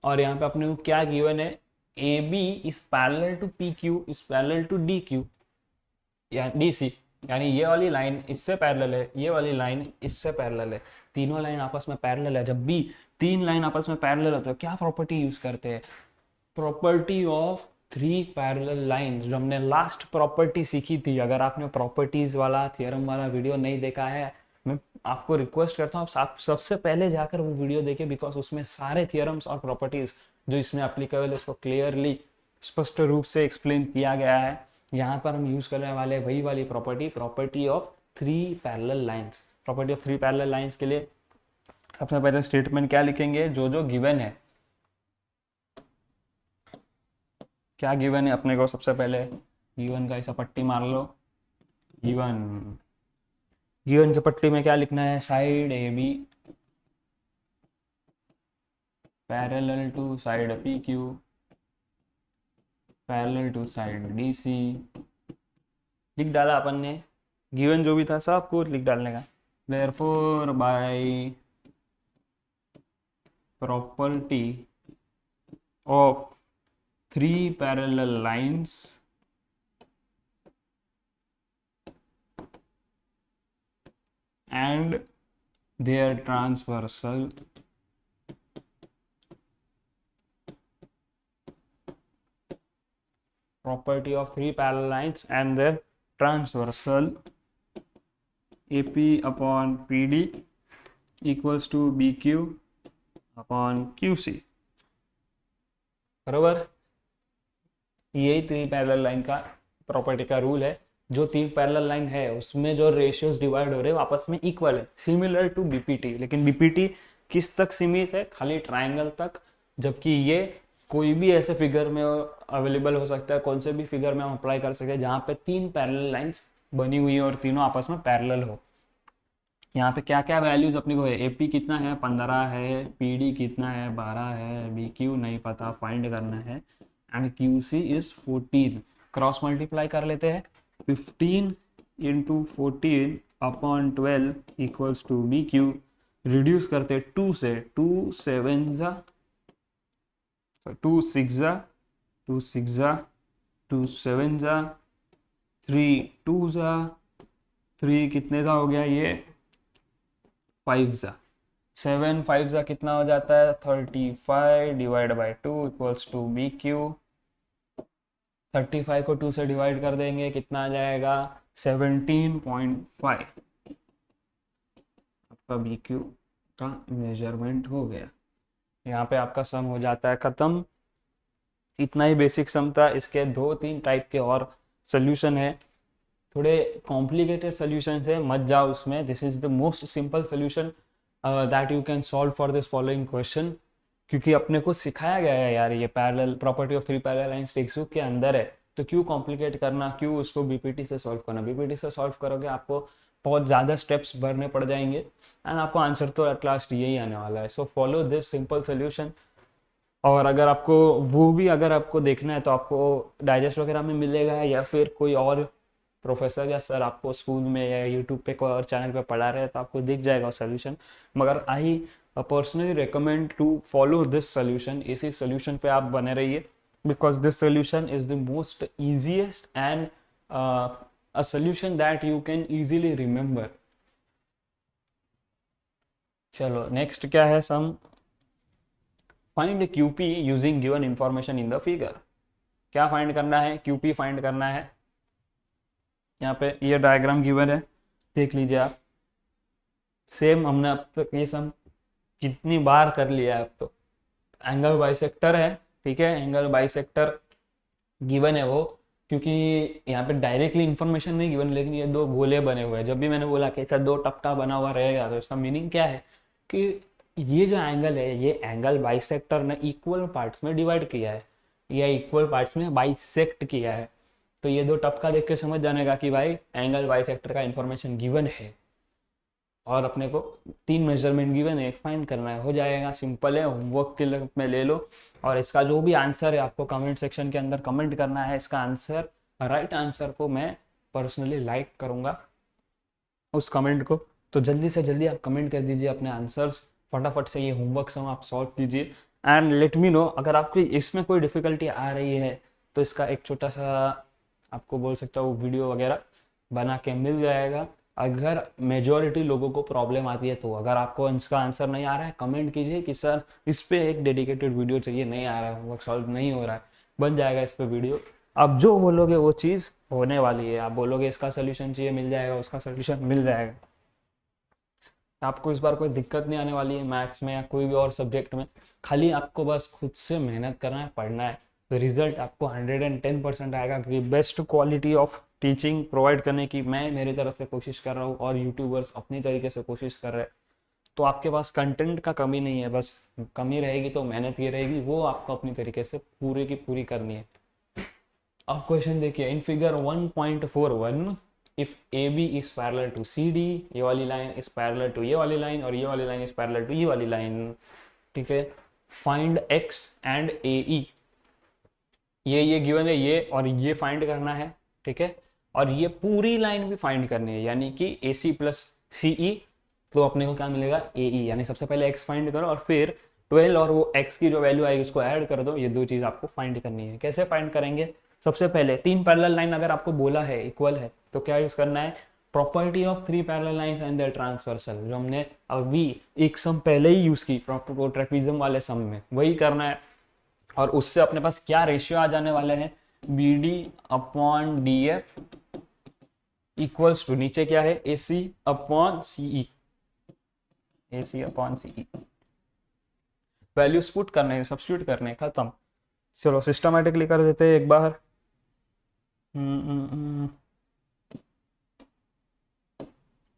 और यहाँ पे अपने को क्या गिवन है? AB is parallel to PQ is parallel to DQ या DC, यानी ये वाली लाइन इससे पैरेलल है, ये वाली लाइन इससे पैरेलल है, तीनों लाइन आपस में पैरेलल है। जब भी तीन लाइन आपस में पैरेलल होते हैं क्या प्रॉपर्टी यूज करते हैं? Property of three parallel line, जो हमने लास्ट प्रॉपर्टी सीखी थी। अगर आपने प्रॉपर्टीज वाला थियरम वाला वीडियो नहीं देखा है, मैं आपको रिक्वेस्ट करता हूँ आप सबसे पहले जाकर वो वीडियो देखें, बिकॉज उसमें सारे थियरम्स और प्रॉपर्टीज जो इसमें अप्लीकेबल है उसको क्लियरली स्पष्ट रूप से एक्सप्लेन किया गया है। यहाँ पर हम यूज करने वाले वही वाली property of three parallel lines. Property of three parallel lines के लिए सबसे पहले स्टेटमेंट क्या लिखेंगे? जो गिवन है, क्या गिवन है अपने को? सबसे पहले गिवन का ऐसा पट्टी मार लो। गिवन की पट्टी में क्या लिखना है? Side AB parallel to side PQ parallel to side DC। लिख डाला अपन ने, गिवन जो भी था सब कुछ लिख डालने का। Therefore by property of three parallel lines and their transversal property of three parallel lines and their transversal AP upon PD equals to BQ upon QC। बराबर, यही थ्री पैरेलल लाइन का प्रॉपर्टी का रूल है। जो तीन parallel line है उसमें जो रेशियोज डिवाइड हो रहे हैं आपस में इक्वल है, सिमिलर टू बीपीटी। लेकिन बीपीटी किस तक सीमित है? खाली ट्रायंगल तक, जबकि ये कोई भी ऐसे फिगर में अवेलेबल हो सकता है, कौन से भी फिगर में हम अप्लाई कर सकते हैं जहाँ पे तीन पैरेलल लाइंस बनी हुई है और तीनों आपस में पैरेलल हो। यहाँ पे क्या क्या वैल्यूज अपने को है? AP कितना है? 15 है। PD कितना है? 12 है। BQ नहीं पता, फाइंड करना है। And QC is 14। Cross multiply कर लेते हैं। 15 into 14 upon 12 equals to BQ। Reduce करते 2 से, 2 7 जा 2 6 जा 2 6 जा 2 7 जा 3 2 जा 3 कितने जा हो गया? ये 5 जा 7 5 जा कितना हो जाता है? 35 divide by 2 equals to BQ। 35 को 2 से डिवाइड कर देंगे, कितना आ जाएगा? 17.5। आपका BQ का मेजरमेंट हो गया। यहाँ पे आपका सम हो जाता है खत्म। इतना ही बेसिक सम था। इसके 2-3 टाइप के और सोल्यूशन है, थोड़े कॉम्प्लिकेटेड सोल्यूशन है, मत जाओ उसमें। This is the most simple solution that you can solve for this following question, क्योंकि अपने को सिखाया गया है यार, ये parallel property of three parallel lines text book के अंदर है, तो क्यों कॉम्प्लिकेट करना, क्यों उसको बीपीटी से सॉल्व करना। बीपीटी से सॉल्व करोगे आपको बहुत ज़्यादा स्टेप्स भरने पड़ जाएंगे एंड आपको आंसर तो एट लास्ट यही आने वाला है। So follow this simple solution. और अगर आपको वो भी अगर आपको देखना है तो आपको डाइजेस्ट वगैरह में मिलेगा, या फिर कोई और प्रोफेसर या सर आपको स्कूल में या यूट्यूब पे कोई और चैनल पे पढ़ा रहे हैं तो आपको दिख जाएगा सोल्यूशन। मगर I personally recommend to follow this solution. इसी सोल्यूशन पे आप बने रहिए, because this solution is the most easiest and a solution that you can easily remember. चलो नेक्स्ट क्या है sum? Find QP using given information in the figure. क्या find करना है? QP फाइंड करना है। यहाँ पे ये डायग्राम गिवन है, देख लीजिए आप। सेम हमने अब तक ये सब कितनी बार कर लिया है। अब तो एंगल बाइसेक्टर है, ठीक है, एंगल बाइसेक्टर गिवन है वो, क्योंकि यहाँ पे डायरेक्टली इंफॉर्मेशन नहीं गिवन, लेकिन ये दो गोले बने हुए हैं। जब भी मैंने बोला कि ऐसा दो टपका बना हुआ रहेगा तो इसका मीनिंग क्या है कि ये जो एंगल है ये एंगल बाइसेक्टर ने इक्वल पार्ट्स में डिवाइड किया है या इक्वल पार्ट्स में बाइसेक्ट किया है। तो ये दो टपका देख के समझ जाने का कि भाई एंगल बाइसेक्टर का इंफॉर्मेशन गिवन है और अपने को 3 मेजरमेंट गिवन है, एक फाइंड करना है, हो जाएगा, सिंपल है, होमवर्क के लिए में ले लो। और इसका जो भी आंसर है आपको कमेंट सेक्शन के अंदर कमेंट करना है। इसका आंसर, राइट आंसर को मैं पर्सनली लाइक करूँगा उस कमेंट को। तो जल्दी से जल्दी आप कमेंट कर दीजिए अपने आंसर्स, फटाफट से ये होमवर्क सब आप सॉल्व कीजिए एंड लेट मी नो। अगर आपको इसमें कोई डिफ़िकल्टी आ रही है तो इसका एक छोटा सा आपको बोल सकता हूँ वीडियो वगैरह बना के मिल जाएगा। अगर मेजॉरिटी लोगों को प्रॉब्लम आती है तो अगर आपको इसका आंसर नहीं आ रहा है कमेंट कीजिए कि सर इस पे एक डेडिकेटेड वीडियो चाहिए, नहीं आ रहा है, होमवर्क सॉल्व नहीं हो रहा है, बन जाएगा इस पे वीडियो। आप जो बोलोगे वो चीज़ होने वाली है। आप बोलोगे इसका सोल्यूशन चाहिए, मिल जाएगा, उसका सोल्यूशन मिल जाएगा। आपको इस बार कोई दिक्कत नहीं आने वाली है मैथ्स में या कोई भी और सब्जेक्ट में। खाली आपको बस खुद से मेहनत करना है, पढ़ना है, तो रिजल्ट आपको 110% आएगा, क्योंकि best quality of teaching provide करने की मैं मेरी तरफ से कोशिश कर रहा हूँ और यूट्यूबर्स अपनी तरीके से कोशिश कर रहे हैं। तो आपके पास कंटेंट का कमी नहीं है, बस कमी रहेगी तो मेहनत ये रहेगी, वो आपको अपनी तरीके से पूरी की पूरी करनी है। अब क्वेश्चन देखिए, in figure 1.41 if AB is parallel to CD, ये वाली लाइन इज पैरेलल टू ये वाली लाइन और ये वाली लाइन इज पैरेलल टू ये वाली लाइन, ठीक है, फाइंड X एंड AE। ये गिवन है, ये और ये फाइंड करना है, ठीक है, और ये पूरी लाइन भी फाइंड करनी है, यानी कि AC प्लस CE। तो अपने को क्या मिलेगा, AE, यानी सबसे पहले X फाइंड करो और फिर 12 और वो X की जो वैल्यू आएगी उसको ऐड कर दो। ये दो चीज़ आपको फाइंड करनी है। कैसे फाइंड करेंगे, सबसे पहले 3 पैरेलल लाइन अगर आपको बोला है इक्वल है तो क्या यूज करना है, property of 3 parallel lines and their transversal, जो हमने अभी एक सम पहले ही यूज की ट्रेपीजियम वाले सम में, वही करना है। और उससे अपने पास क्या रेशियो आ जाने वाले हैं, BD upon DF equals to, नीचे क्या है, AC upon CE, AC upon CE। Values put करने, सब्स्टिट्यूट करने, खत्म। चलो सिस्टमैटिकली कर देते हैं एक बार।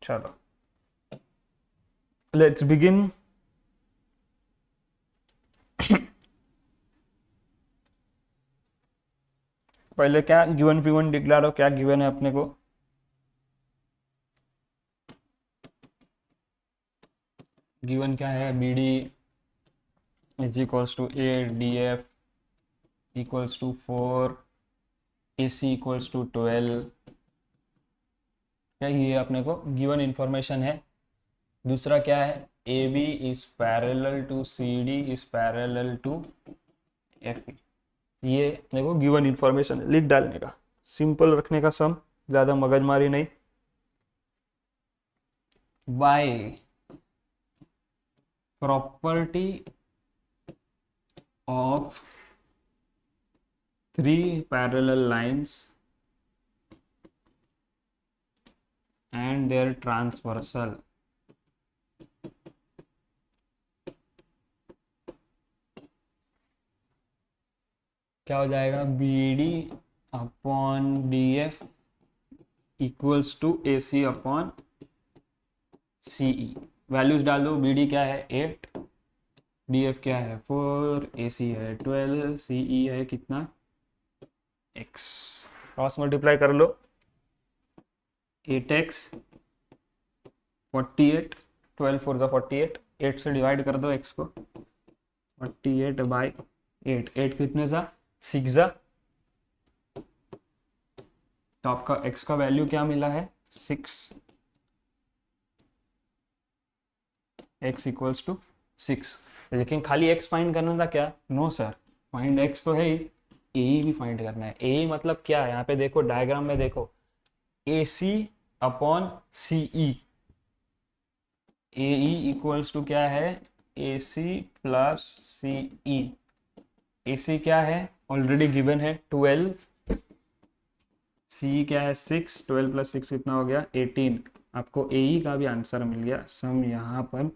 चलो लेट्स बिगिन। पहले क्या गिवन फिवन डिक्लेयर हो, क्या गिवन है अपने को, गिवन क्या है, BD is equals to A, DF equals to 4, AC equals to 12। क्या ये अपने को गिवन इंफॉर्मेशन है। दूसरा क्या है, AB is parallel to CD is parallel to FE। ये देखो गिवन इंफॉर्मेशन लिख डालने का, सिंपल रखने का सम, ज्यादा मगजमारी नहीं। By property of 3 parallel lines and their transversal, क्या हो जाएगा, BD upon DF equals to AC upon CE। Values डाल दो, BD क्या है 8, DF क्या है 4, AC है 12, CE है कितना X। क्रॉस मल्टीप्लाई कर लो, 8x 48, 12 4 48, 8 से डिवाइड कर दो x को, 48 बाई 8, 8 कितने सा 6 सा, तो आपका x का वैल्यू क्या मिला है 6, x इक्वल्स टू 6। लेकिन खाली x फाइंड करना था क्या, नो सर, फाइंड x तो है ही, AE भी फाइंड करना है। AE मतलब क्या है, यहाँ पे देखो डायग्राम में देखो, AC upon CE, AE equals to क्या है AC प्लस CE। AC क्या है ऑलरेडी गिवन है 12, CE क्या है 6, 12 प्लस 6 कितना हो गया 18। आपको AE का भी आंसर मिल गया, सम यहाँ पर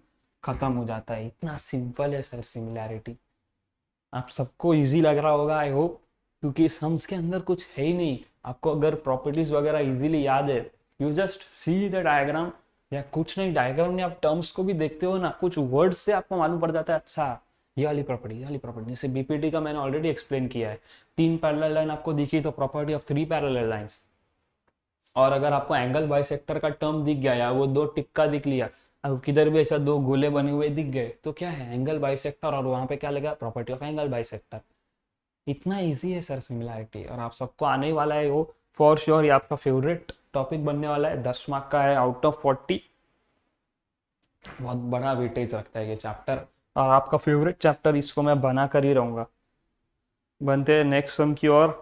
खत्म हो जाता है। इतना सिंपल है सर सिमिलैरिटी। आप सबको इजी लग रहा होगा आई होप, क्योंकि सम्स के अंदर कुछ है ही नहीं। आपको अगर प्रॉपर्टीज वगैरह इजीली याद है, you just see the diagram, या कुछ नहीं डायग्राम में आप टर्म्स को भी देखते हो ना, कुछ वर्ड्स से आपको मालूम पड़ जाता है अच्छा ये वाली प्रॉपर्टी, ये वाली प्रॉपर्टी। जैसे बीपीटी का मैंने ऑलरेडी एक्सप्लेन किया है, 3 पैरेलल लाइन आपको दिखी तो प्रॉपर्टी ऑफ 3 पैरेलल लाइंस। और अगर आपको एंगल बाइसेक्टर का टर्म दिख गया या वो 2 टिप का दिख लिया, अब किधर भी ऐसा 2 गोले बने हुए दिख गए, तो क्या है एंगल बाइसेक्टर, और वहां पे क्या लगा प्रॉपर्टी ऑफ एंगल बाइसेक्टर। इतना इजी है सर सिमिलैरिटी, और आप सबको आने ही वाला है वो फॉर श्योर। ये आपका फेवरेट टॉपिक बनने वाला है, 10 मार्क का है आउट ऑफ 40। बहुत बड़ा वेटेज रखता है ये चैप्टर, और आपका फेवरेट चैप्टर, इसको मैं बना कर ही रहूंगा। बनते हैं नेक्स्ट सम की ओर।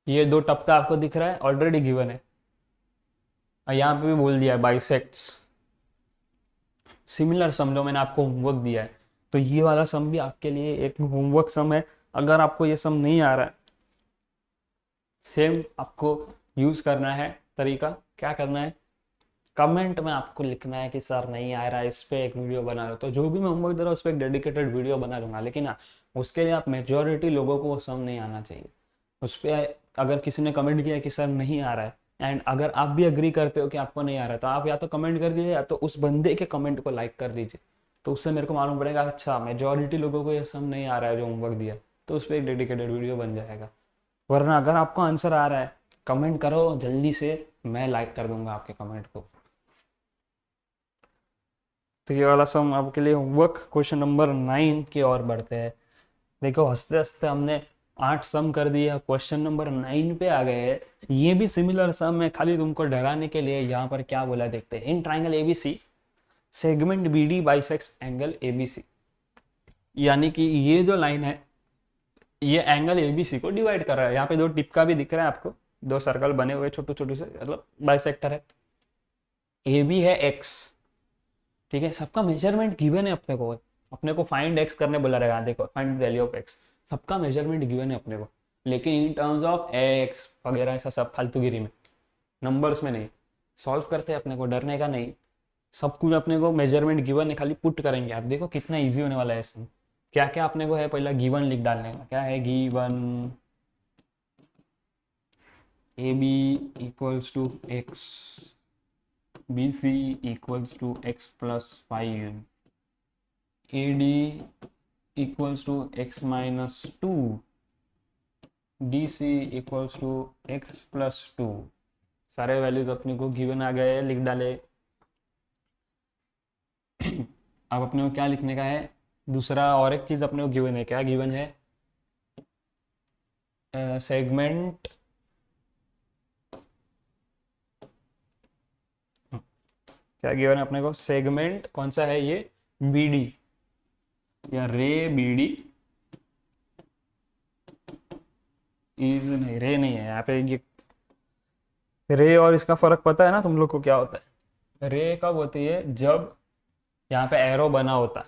ये 2 टपका आपको दिख रहा है, ऑलरेडी गिवन है, और यहाँ पे भी बोल दिया है बाइसेक्ट्स। सिमिलर समझो, मैंने आपको होमवर्क दिया है, तो ये वाला सम भी आपके लिए एक होमवर्क सम है। अगर आपको ये सम नहीं आ रहा है, सेम आपको यूज करना है तरीका। क्या करना है, कमेंट में आपको लिखना है कि सर नहीं आ रहा है, इस पे एक वीडियो बना लो। तो जो भी मैं होमवर्क दे रहा हूँ उस पर एक डेडिकेटेड वीडियो बना लूंगा, लेकिन हाँ उसके लिए आप मेजोरिटी लोगों को वो सम नहीं आना चाहिए। उस पर अगर किसी ने कमेंट किया कि सर नहीं आ रहा है, एंड अगर आप भी अग्री करते हो कि आपको नहीं आ रहा है, तो आप या तो कमेंट कर दीजिए, या तो उस बंदे के कमेंट को लाइक कर दीजिए। तो उससे मेरे को मालूम पड़ेगा अच्छा मेजोरिटी लोगों को ये सम नहीं आ रहा है जो होमवर्क दिया, तो उस पर एक डेडिकेटेड वीडियो बन जाएगा। वरना अगर आपको आंसर आ रहा है, कमेंट करो जल्दी से, मैं लाइक कर दूंगा आपके कमेंट को। तो ये वाला सम आपके लिए होमवर्क। क्वेश्चन नंबर 9 की ओर बढ़ते हैं। देखो हंसते हंसते हमने 8 सम कर दिया, क्वेश्चन नंबर 9 पे आ गए हैं। ये भी सिमिलर सम है, खाली तुमको डराने के लिए। यहाँ पर क्या बोला देखते हैं। In triangle ABC segment BD bisects angle ABC, यानी कि ये जो लाइन है ये एंगल ABC को डिवाइड कर रहा है। यहाँ पे 2 टिप का भी दिख रहा है आपको, 2 सर्कल बने हुए छोटे छोटे से, मतलब बाइसेक्टर है। AB है X, ठीक है। सबका मेजरमेंट गिवन है अपने को फाइंड X करने बोला रहेगा। देखो फाइंड वैल्यू ऑफ X, सबका मेजरमेंट गिवन है अपने को, लेकिन इन टर्म्स ऑफ X वगैरह ऐसा सब फालतूगिरी में, नंबर्स में नहीं। सॉल्व करते हैं, अपने को डरने का नहीं। सब कुछ अपने को मेजरमेंट गिवन है, खाली पुट करेंगे। आप देखो कितना इजी होने वाला है इसमें। क्या क्या अपने को है, पहला गिवन लिख डालने का। क्या है given, AB equals to X, BC equals to X plus 5, AD equals to X minus 2, DC equals to X plus 2। सारे वैल्यूज अपने को गिवन आ गए, लिख डाले। अब अपने को क्या लिखने का है, दूसरा और एक चीज अपने को गिवन है। क्या गिवन है, सेगमेंट क्या गिवन है अपने को, सेगमेंट कौन सा है ये, BD या रे BD इज, नहीं रे नहीं है यहाँ पे। ये रे और इसका फर्क पता है ना तुम लोग को क्या होता है। रे कब होती है, जब यहाँ पे एरो बना होता है,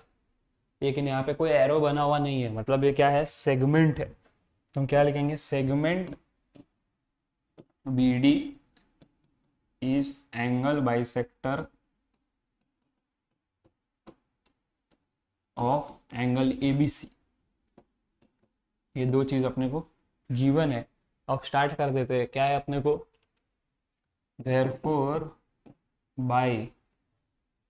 लेकिन यहाँ पे कोई एरो बना हुआ नहीं है, मतलब ये क्या है, सेगमेंट है। तुम क्या लिखेंगे, segment BD is angle bisector of angle ABC। ये 2 चीज अपने को गिवन है। अब स्टार्ट कर देते हैं। क्या है अपने को, therefore बाय,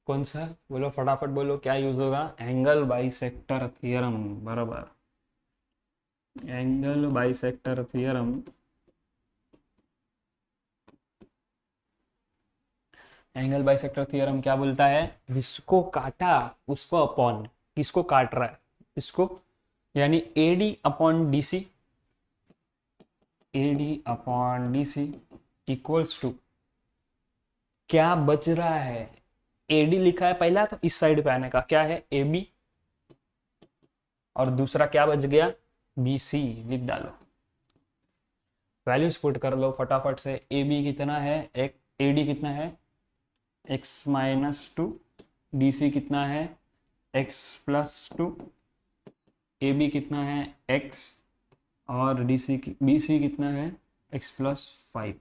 कौन सा बोलो फटाफट बोलो, क्या यूज होगा, एंगल बाइसेक्टर थ्योरम। बराबर, angle bisector theorem. Angle bisector theorem क्या बोलता है, जिसको काटा उसको अपॉन, किसको काट रहा है इसको, यानी AD upon DC, AD upon DC equals to, क्या बच रहा है, AD लिखा है पहला तो इस साइड पे आने का, क्या है AB, और दूसरा क्या बच गया BC, लिख डालो। वैल्यूज पुट कर लो फटाफट से। AB कितना है, एक AD कितना है X माइनस 2, DC कितना है X प्लस 2, AB कितना है X, और BC कितना है x+5,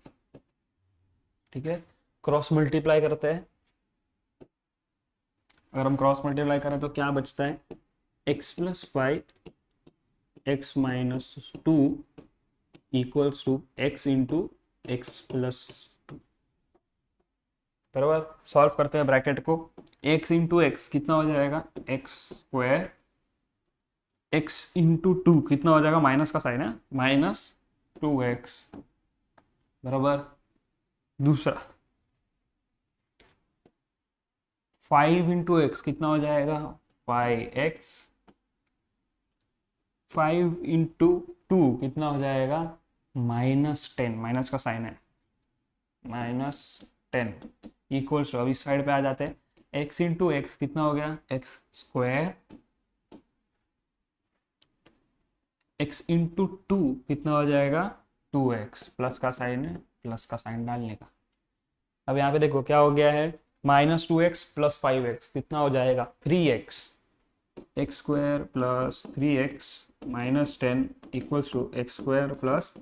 ठीक है। क्रॉस मल्टीप्लाई करते हैं, अगर हम क्रॉस मल्टीप्लाई करें तो क्या बचता है, x+5 x-2 equals to x into x+2, बराबर। सॉल्व करते हैं ब्रैकेट को, x इंटू एक्स कितना हो जाएगा, x², x इंटू 2 कितना हो जाएगा, माइनस का साइन है, -2x, बराबर। दूसरा 5 इंटू एक्स कितना हो जाएगा, 5x, 5 इंटू 2 कितना हो जाएगा, -10, माइनस का साइन है, -10 इक्वल्स टू, अब इस साइड पे आ जाते हैं, x इंटू एक्स कितना हो गया, x², x इंटू 2 कितना हो जाएगा, 2x, प्लस का साइन है, प्लस का साइन डालने का। अब यहाँ पे देखो क्या हो गया है, -2x प्लस 5x कितना हो जाएगा, 3x, x² plus 3x -10 equals to x² plus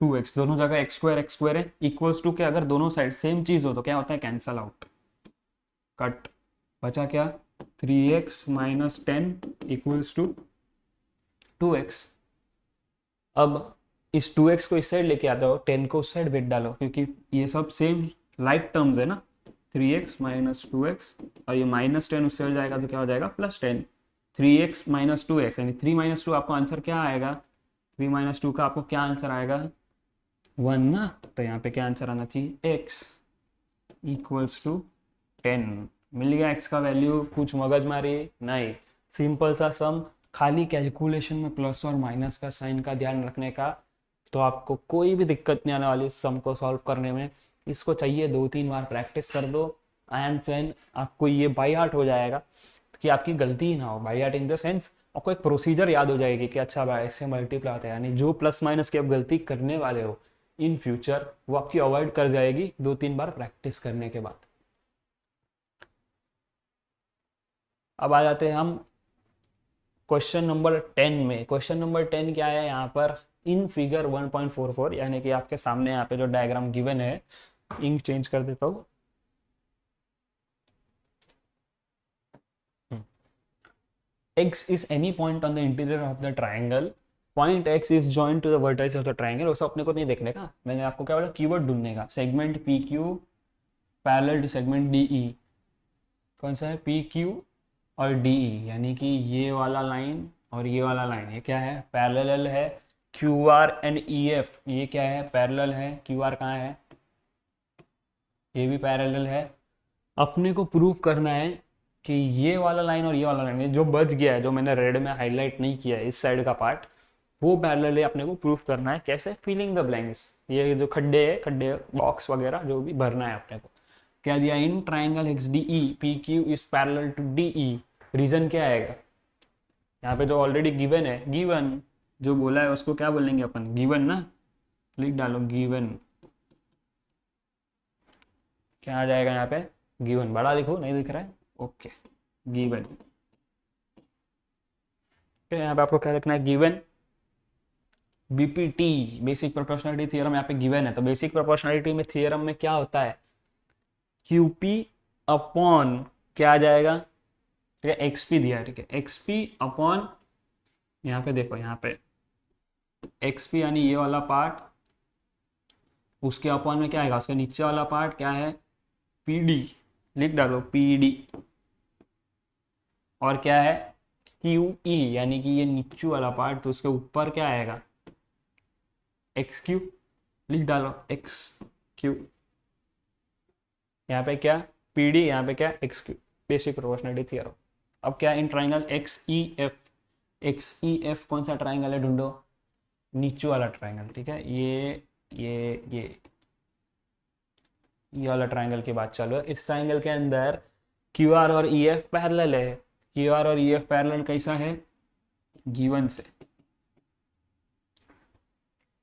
2x, दोनों जगह x² है, इक्वल्स टू के अगर दोनों साइड सेम चीज हो तो क्या होता है, कैंसल आउट, कट, बचा क्या, 3x -10 इक्वल्स टू 2x। अब इस 2x को इस साइड लेके आ जाओ, 10 को उस साइड भेज डालो, क्योंकि ये सब सेम लाइक टर्म्स है ना, 3x -2x, और ये -10 उससे हो जाएगा तो क्या हो जाएगा, +10, 3x -2x, यानी 3 - 2 आपको आंसर क्या आएगा, 3 - 2 का आपको क्या आंसर आएगा, 1 ना, तो यहाँ पे क्या आंसर आना चाहिए, x इक्वल्स टू 10। मिल गया x का वैल्यू, कुछ मगजमारी नहीं, सिंपल सा सम, खाली कैलकुलेशन में प्लस और माइनस का साइन का ध्यान रखने का, तो आपको कोई भी दिक्कत नहीं आने वाली सम को सॉल्व करने में। इसको चाहिए 2-3 बार प्रैक्टिस कर दो, एंड देन आपको ये बाई हार्ट हो जाएगा, कि आपकी गलती ही ना हो, by heart in the sense आपको एक प्रोसीजर याद हो जाएगी कि अच्छा भाई ऐसे मल्टीप्लाई होता है, यानी जो प्लस माइनस की आप गलती करने वाले हो इन फ्यूचर वो आपकी अवॉइड कर जाएगी 2-3 बार प्रैक्टिस करने के बाद। अब आ जाते हैं हम क्वेश्चन नंबर 10 में। क्वेश्चन नंबर 10 क्या है यहाँ पर, इन फिगर 1.44, यानी कि आपके सामने यहाँ पे जो डायग्राम गिवन है, इंक चेंज कर देता हूँ, x is any point on the interior of the triangle, point x is joined to the vertex of the triangle। वैसा अपने को नहीं देखने का, मैंने आपको क्या बोला, कीवर्ड ढूंढने का, segment PQ parallel to segment DE, कौन सा है, PQ और DE, यानी कि ये वाला लाइन और ये वाला लाइन, ये क्या है, पैरेलल है, QR एंड EF ये क्या है, पैरेलल है, QR कहाँ है, ये भी पैरेलल है। अपने को प्रूव करना है कि ये वाला लाइन और ये वाला लाइन, जो बच गया है, जो मैंने रेड में हाईलाइट नहीं किया है, इस साइड का पार्ट, वो पैरेलल है, अपने को प्रूफ करना है। कैसे, फिलिंग द ब्लैंक्स, ये जो खड्डे है, खड्डे बॉक्स वगैरह जो भी भरना है अपने को। क्या दिया, in triangle XDE PQ is parallel to DE, reason क्या आएगा, यहाँ पे जो ऑलरेडी गिवन है, गिवन जो बोला है उसको क्या बोलेंगे अपन, गिवन ना, लिख डालो गिवन, क्या आ जाएगा यहाँ पे, गिवन, बड़ा लिखो, नहीं दिख रहा है, ओके, गिवन। यहाँ पे आपको क्या लिखना है, given, BPT basic proportionality theorem यहाँ पे गिवन है, तो बेसिक प्रोपोर्शनलिटी में थ्योरम में क्या होता है, QP अपॉन क्या आ जाएगा, ठीक है, XP दिया है, ठीक है, XP अपॉन, यहाँ पे देखो, यहाँ पे XP यानी ये वाला पार्ट, उसके अपॉन में क्या आएगा, उसके नीचे वाला पार्ट क्या है, PD, लिख डालो PD, और क्या है QE, यानी कि ये नीचे वाला पार्ट, तो उसके ऊपर क्या आएगा, XQ, लिख डालो XQ, यहाँ पे क्या PD, यहाँ पे क्या XQ, बेसिक प्रोपोर्शनलिटी थ्योरम। अब क्या, इन ट्राइंगल XEF, XEF कौन सा ट्राइंगल है, ढूंढो, नीचे वाला ट्राइंगल, ठीक है, ये वाला ट्राइंगल की बात चालू है। इस ट्राइंगल के अंदर QR और EF पैरेलल है, QR और EF पैरेलल कैसा है, गिवन से,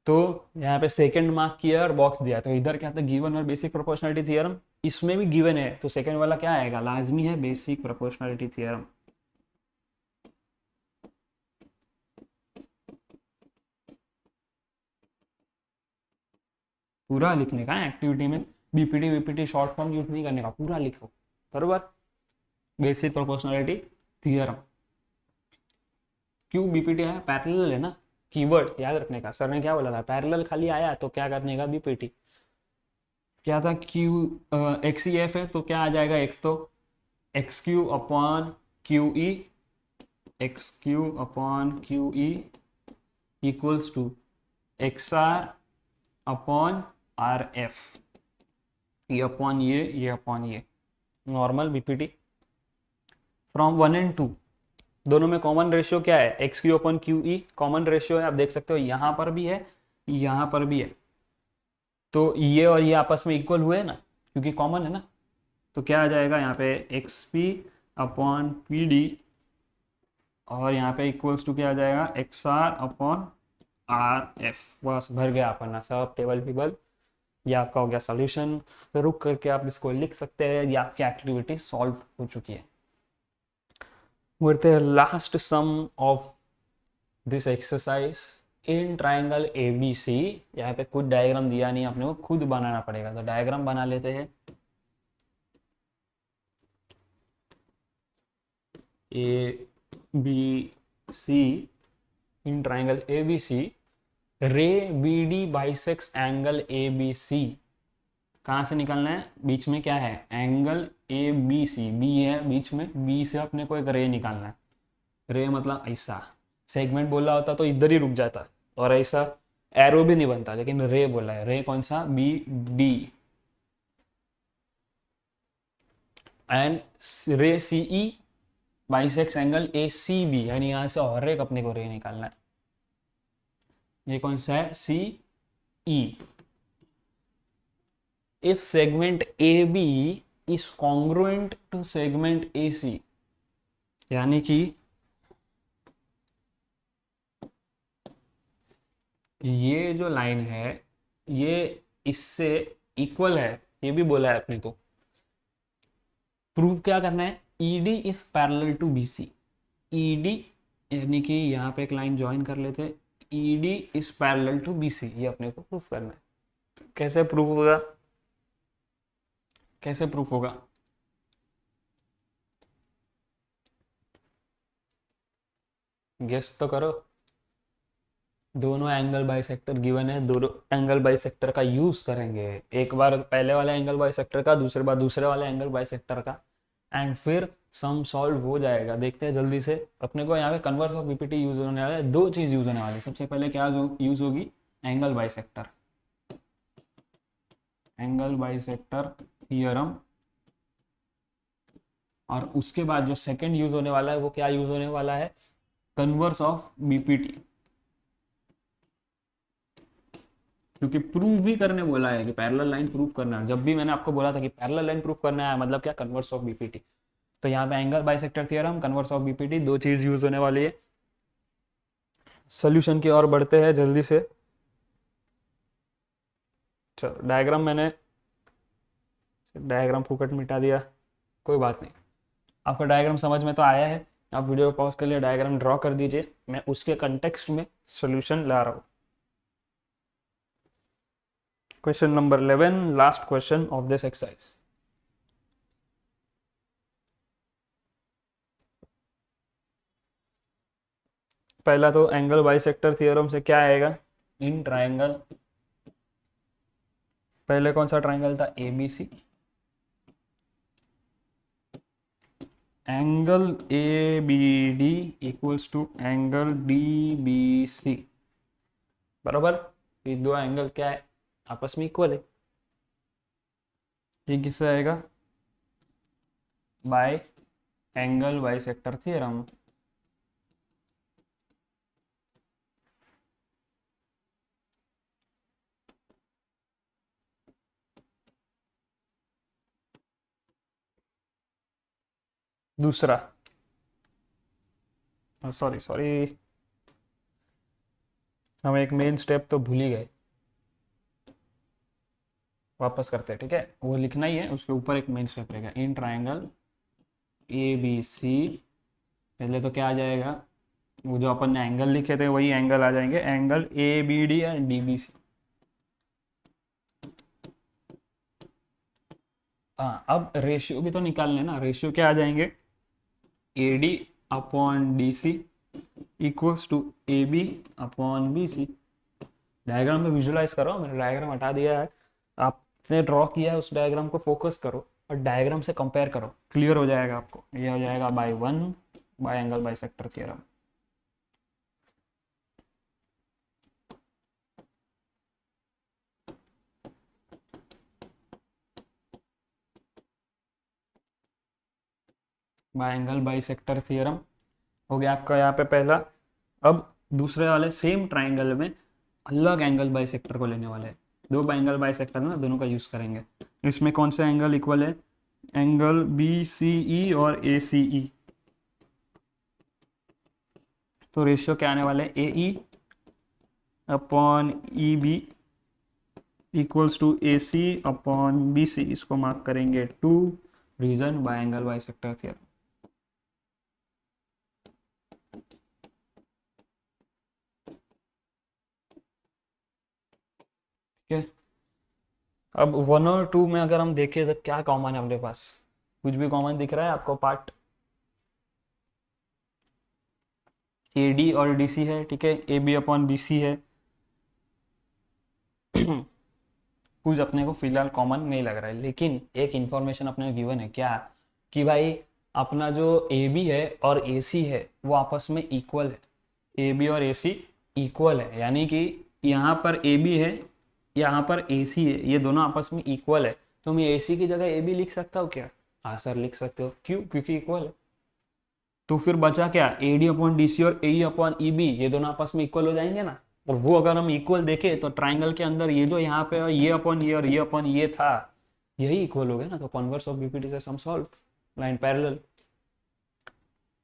तो यहाँ पे सेकंड मार्क किया और बॉक्स दिया, तो इधर क्या था, गिवन और बेसिक प्रोपोर्शनलिटी थ्योरम, इसमें भी गिवन है, तो सेकंड वाला क्या आएगा, लाजमी है बेसिक प्रोपोर्शनलिटी थ्योरम। पूरा लिखने का है एक्टिविटी में, BPT VPT short form use नहीं करने का, पूरा लिखो, बरोबर। Basic proportionality theorem. क्यों बीपीटी आया, पैरेलल है ना, कीवर्ड याद रखने का। सर ने क्या बोला था, पैरेलल खाली आया तो क्या करने का, बीपीटी। क्या था, क्यू एक्स ई एफ है तो क्या आ जाएगा, एक्स तो X Q upon Q E, X Q upon Q E equals to X R upon R F, ये अपॉन ये अपॉन ये, नॉर्मल बीपीटी। फ्रॉम 1 and 2 दोनों में कॉमन रेशियो क्या है, X Q upon Q E common ratio है, आप देख सकते हो यहाँ पर भी है यहाँ पर भी है, तो ये और ये आपस में इक्वल हुए ना, क्योंकि कॉमन है ना। तो क्या आ जाएगा यहाँ पे, X P upon P D, और यहाँ पे इक्वल्स टू क्या आ जाएगा, X R upon R F. बस भर गया अपना सब टेबल टेबल, ये आपका हो गया सॉल्यूशन। फिर रुक करके आप इसको लिख सकते हैं, ये आपकी एक्टिविटी सॉल्व हो चुकी है। with the last sum of this exercise in triangle ABC। यहाँ पे कुछ डायग्राम दिया नहीं, अपने को खुद बनाना पड़ेगा, तो डायग्राम बना लेते हैं। ABC in triangle ABC, रे BD bisects एंगल ABC। कहाँ से निकालना है, बीच में क्या है, एंगल ABC, बी है बीच में, बी से अपने को एक रे निकालना है। रे मतलब ऐसा, सेगमेंट बोला होता तो इधर ही रुक जाता और ऐसा एरो भी नहीं बनता, लेकिन रे बोला है। रे कौन सा, बी डी, एंड रे सीई बाइसेक्स एंगल ACB, यानी यहाँ से और एक अपने को रे निकालना है। ये कौन सा है, CE। if segment AB is congruent to segment AC, यानी कि ये जो लाइन है ये इससे इक्वल है, ये भी बोला है अपने को। प्रूफ क्या करना है, ED is parallel to BC। ED यानी कि यहाँ पे एक लाइन ज्वाइन कर लेते हैं, ED is parallel to BC, ये अपने को प्रूफ करना है। कैसे प्रूफ होगा, कैसे प्रूफ होगा, गेस तो करो। दोनों एंगल बाइसेक्टर गिवन है, दोनों एंगल बाइसेक्टर का यूज करेंगे, एक बार पहले वाले एंगल बाइसेक्टर का, दूसरे बार दूसरे वाले एंगल बाइसेक्टर का, एंड फिर सम सॉल्व हो जाएगा। देखते हैं जल्दी से। अपने को यहाँ पे कन्वर्स ऑफ बीपीटी यूज होने वाला है, दो चीज यूज होने वाली है। सबसे पहले क्या यूज होगी, angle bisector, angle bisector theorem, और उसके बाद जो सेकंड यूज होने वाला है वो क्या यूज होने वाला है, कन्वर्स ऑफ बीपीटी। क्योंकि प्रूव भी करने बोला है कि पैरेलल लाइन प्रूव करना है। जब भी मैंने आपको बोला था कि पैरेलल लाइन प्रूव करना है, मतलब क्या, कन्वर्स ऑफ बीपीटी। तो यहाँ पे angle bisector theorem, converse of BPT, दो चीज यूज होने वाली है। सोल्यूशन की ओर बढ़ते हैं जल्दी से। चलो डायग्राम, मैंने डायग्राम फुकट मिटा दिया, कोई बात नहीं। आपका डायग्राम समझ में तो आया है, आप वीडियो को पॉज कर लिए डायग्राम ड्रॉ कर दीजिए, मैं उसके कंटेक्स्ट में सोल्यूशन ला रहा हूँ। Question number 11, last question of this exercise. पहला तो एंगल बाइसेक्टर थ्योरम से क्या आएगा, इन ट्राइंगल, पहले कौन सा ट्राइंगल था, ABC, angle ABD equals to angle DBC, बराबर। ये दो एंगल क्या है, आपस में इक्वल है। ये किससे आएगा, बाय एंगल बाइसेक्टर थ्योरम। दूसरा, सॉरी हम एक मेन स्टेप तो भूल ही गए, वापस करते हैं, ठीक है। वो लिखना ही है, उसके ऊपर एक मेन स्टेप रहेगा। इन ट्राइंगल ABC, पहले तो क्या आ जाएगा, वो जो अपन ने एंगल लिखे थे वही एंगल आ जाएंगे, एंगल ABD एंड DBC। हाँ, अब रेशियो भी तो निकाल लेना। रेशियो क्या आ जाएंगे, A D upon D C equals to A B upon B C. Diagram में विजुलाइज करो, मैंने डायग्राम हटा दिया है, आपने ड्रॉ किया है, उस डायग्राम को फोकस करो और डायग्राम से कंपेयर करो, क्लियर हो जाएगा आपको। ये हो जाएगा by 1 by angle bisector theorem. By angle bisector theorem हो गया आपका यहाँ पे पहला। अब दूसरे वाले सेम ट्राइंगल में अलग एंगल बाइसेक्टर को लेने वाले हैं। दो एंगल बाइसेक्टर ना, दोनों का यूज करेंगे। इसमें कौन से एंगल इक्वल है, एंगल बी सी ई और ए सी ई। तो रेशियो क्या आने वाले, A E upon E B equals to A C upon B C. इसको मार्क करेंगे 2, reason by angle bisector theorem. ठीक है, अब 1 और 2 में अगर हम देखें तो क्या कॉमन है अपने पास, कुछ भी कॉमन दिख रहा है आपको पार्ट, ए डी और डी सी है, ठीक है, A B upon B C है। कुछ अपने को फिलहाल कॉमन नहीं लग रहा है, लेकिन एक इंफॉर्मेशन अपने गिवन है क्या, कि भाई अपना जो ए बी है और ए सी है वो आपस में इक्वल है। ए बी और ए सी इक्वल है, यानी कि यहाँ पर ए बी है, यहाँ पर ए सी है, ये दोनों आपस में इक्वल है। तो मैं ए सी की जगह ए बी लिख सकता हूँ क्या, हाँ सर लिख सकते हो। क्यों, क्योंकि इक्वल है। तो फिर बचा क्या, A D upon D C और A E upon E B, ये दोनों आपस में इक्वल हो जाएंगे ना। और वो अगर हम इक्वल देखें तो ट्राइंगल के अंदर ये जो यहाँ पे ये अपॉन ये और ये अपॉन ये था, यही इक्वल हो गया ना। तो कॉन्वर्स ऑफ बीपीटी से सम सॉल्व, लाइन पैरेलल।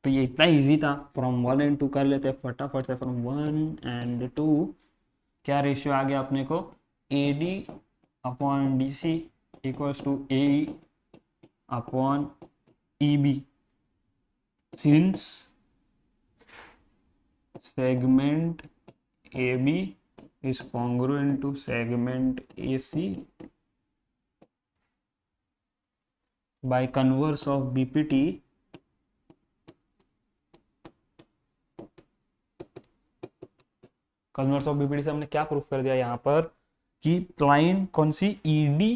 तो ये इतना इजी था। फ्रॉम 1 एंड 2 कर लेते हैं फटाफट से। फ्रॉम 1 एंड 2 क्या रेशियो आ गया अपने को, A D upon D C equals to A E upon E B. Since segment AB is congruent to segment AC by converse of BPT, converse of BPT से हमने क्या प्रूफ कर दिया यहाँ पर, कि लाइन कौन सी, ED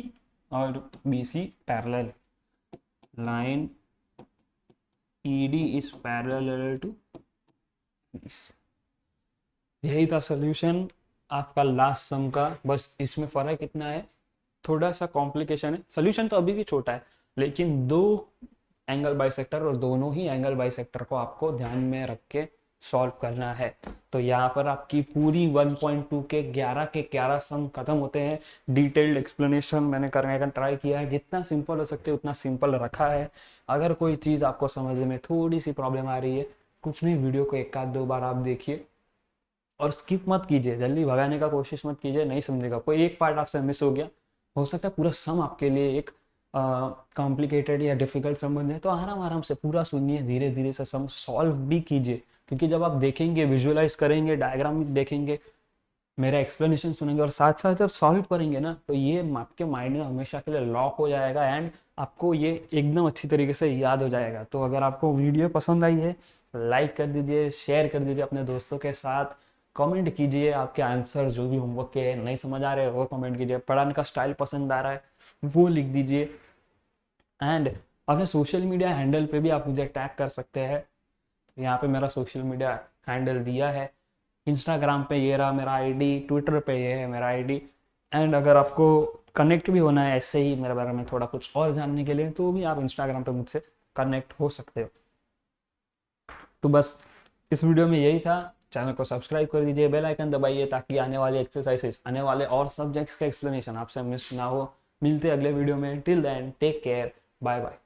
और BC parallel, line ED is parallel to BC। यही था सोल्यूशन आपका लास्ट सम का। बस इसमें फर्क कितना है, थोड़ा सा कॉम्प्लिकेशन है। सोल्यूशन तो अभी भी छोटा है, लेकिन दो एंगल बाइसेक्टर और दोनों ही एंगल बाइसेक्टर को आपको ध्यान में रख के सॉल्व करना है। तो यहाँ पर आपकी पूरी 1.2 के 11 सम खत्म होते हैं। डिटेल्ड एक्सप्लेनेशन मैंने करने का ट्राई किया है, जितना सिंपल हो सकते उतना सिंपल रखा है। अगर कोई चीज़ आपको समझने में थोड़ी सी प्रॉब्लम आ रही है, कुछ नहीं, वीडियो को 1-2 बार आप देखिए और स्किप मत कीजिए, जल्दी भगाने का कोशिश मत कीजिए। नहीं समझेगा, कोई एक पार्ट आपसे मिस हो गया, हो सकता है पूरा सम आपके लिए एक कॉम्प्लिकेटेड या डिफिकल्ट समझ है, तो आराम आराम से पूरा सुनिए, धीरे धीरे से सम सॉल्व भी कीजिए। क्योंकि जब आप देखेंगे, विजुअलाइज करेंगे, डायग्राम देखेंगे, मेरा एक्सप्लेनेशन सुनेंगे और साथ साथ जब सॉल्व करेंगे ना, तो ये आपके माइंड में हमेशा के लिए लॉक हो जाएगा एंड आपको ये एकदम अच्छी तरीके से याद हो जाएगा। तो अगर आपको वीडियो पसंद आई है, लाइक कर दीजिए, शेयर कर दीजिए अपने दोस्तों के साथ, कमेंट कीजिए आपके आंसर जो भी होमवर्क के नहीं समझ आ रहे हैं वो कमेंट कीजिए, पढ़ाने का स्टाइल पसंद आ रहा है वो लिख दीजिए। एंड अपने सोशल मीडिया हैंडल पे भी आप मुझे टैग कर सकते हैं। यहाँ पे मेरा सोशल मीडिया हैंडल दिया है, इंस्टाग्राम पे ये रहा मेरा आईडी, ट्विटर पे ये है मेरा आईडी। एंड अगर आपको कनेक्ट भी होना है ऐसे ही मेरे बारे में थोड़ा कुछ और जानने के लिए, तो भी आप इंस्टाग्राम पे मुझसे कनेक्ट हो सकते हो। तो बस इस वीडियो में यही था। चैनल को सब्सक्राइब कर दीजिए, बेल आइकन दबाइए, ताकि आने वाले एक्सरसाइजेस, आने वाले और सब्जेक्ट्स का एक्सप्लेनेशन आपसे मिस ना हो। मिलते हैं अगले वीडियो में। Till then take care, bye bye.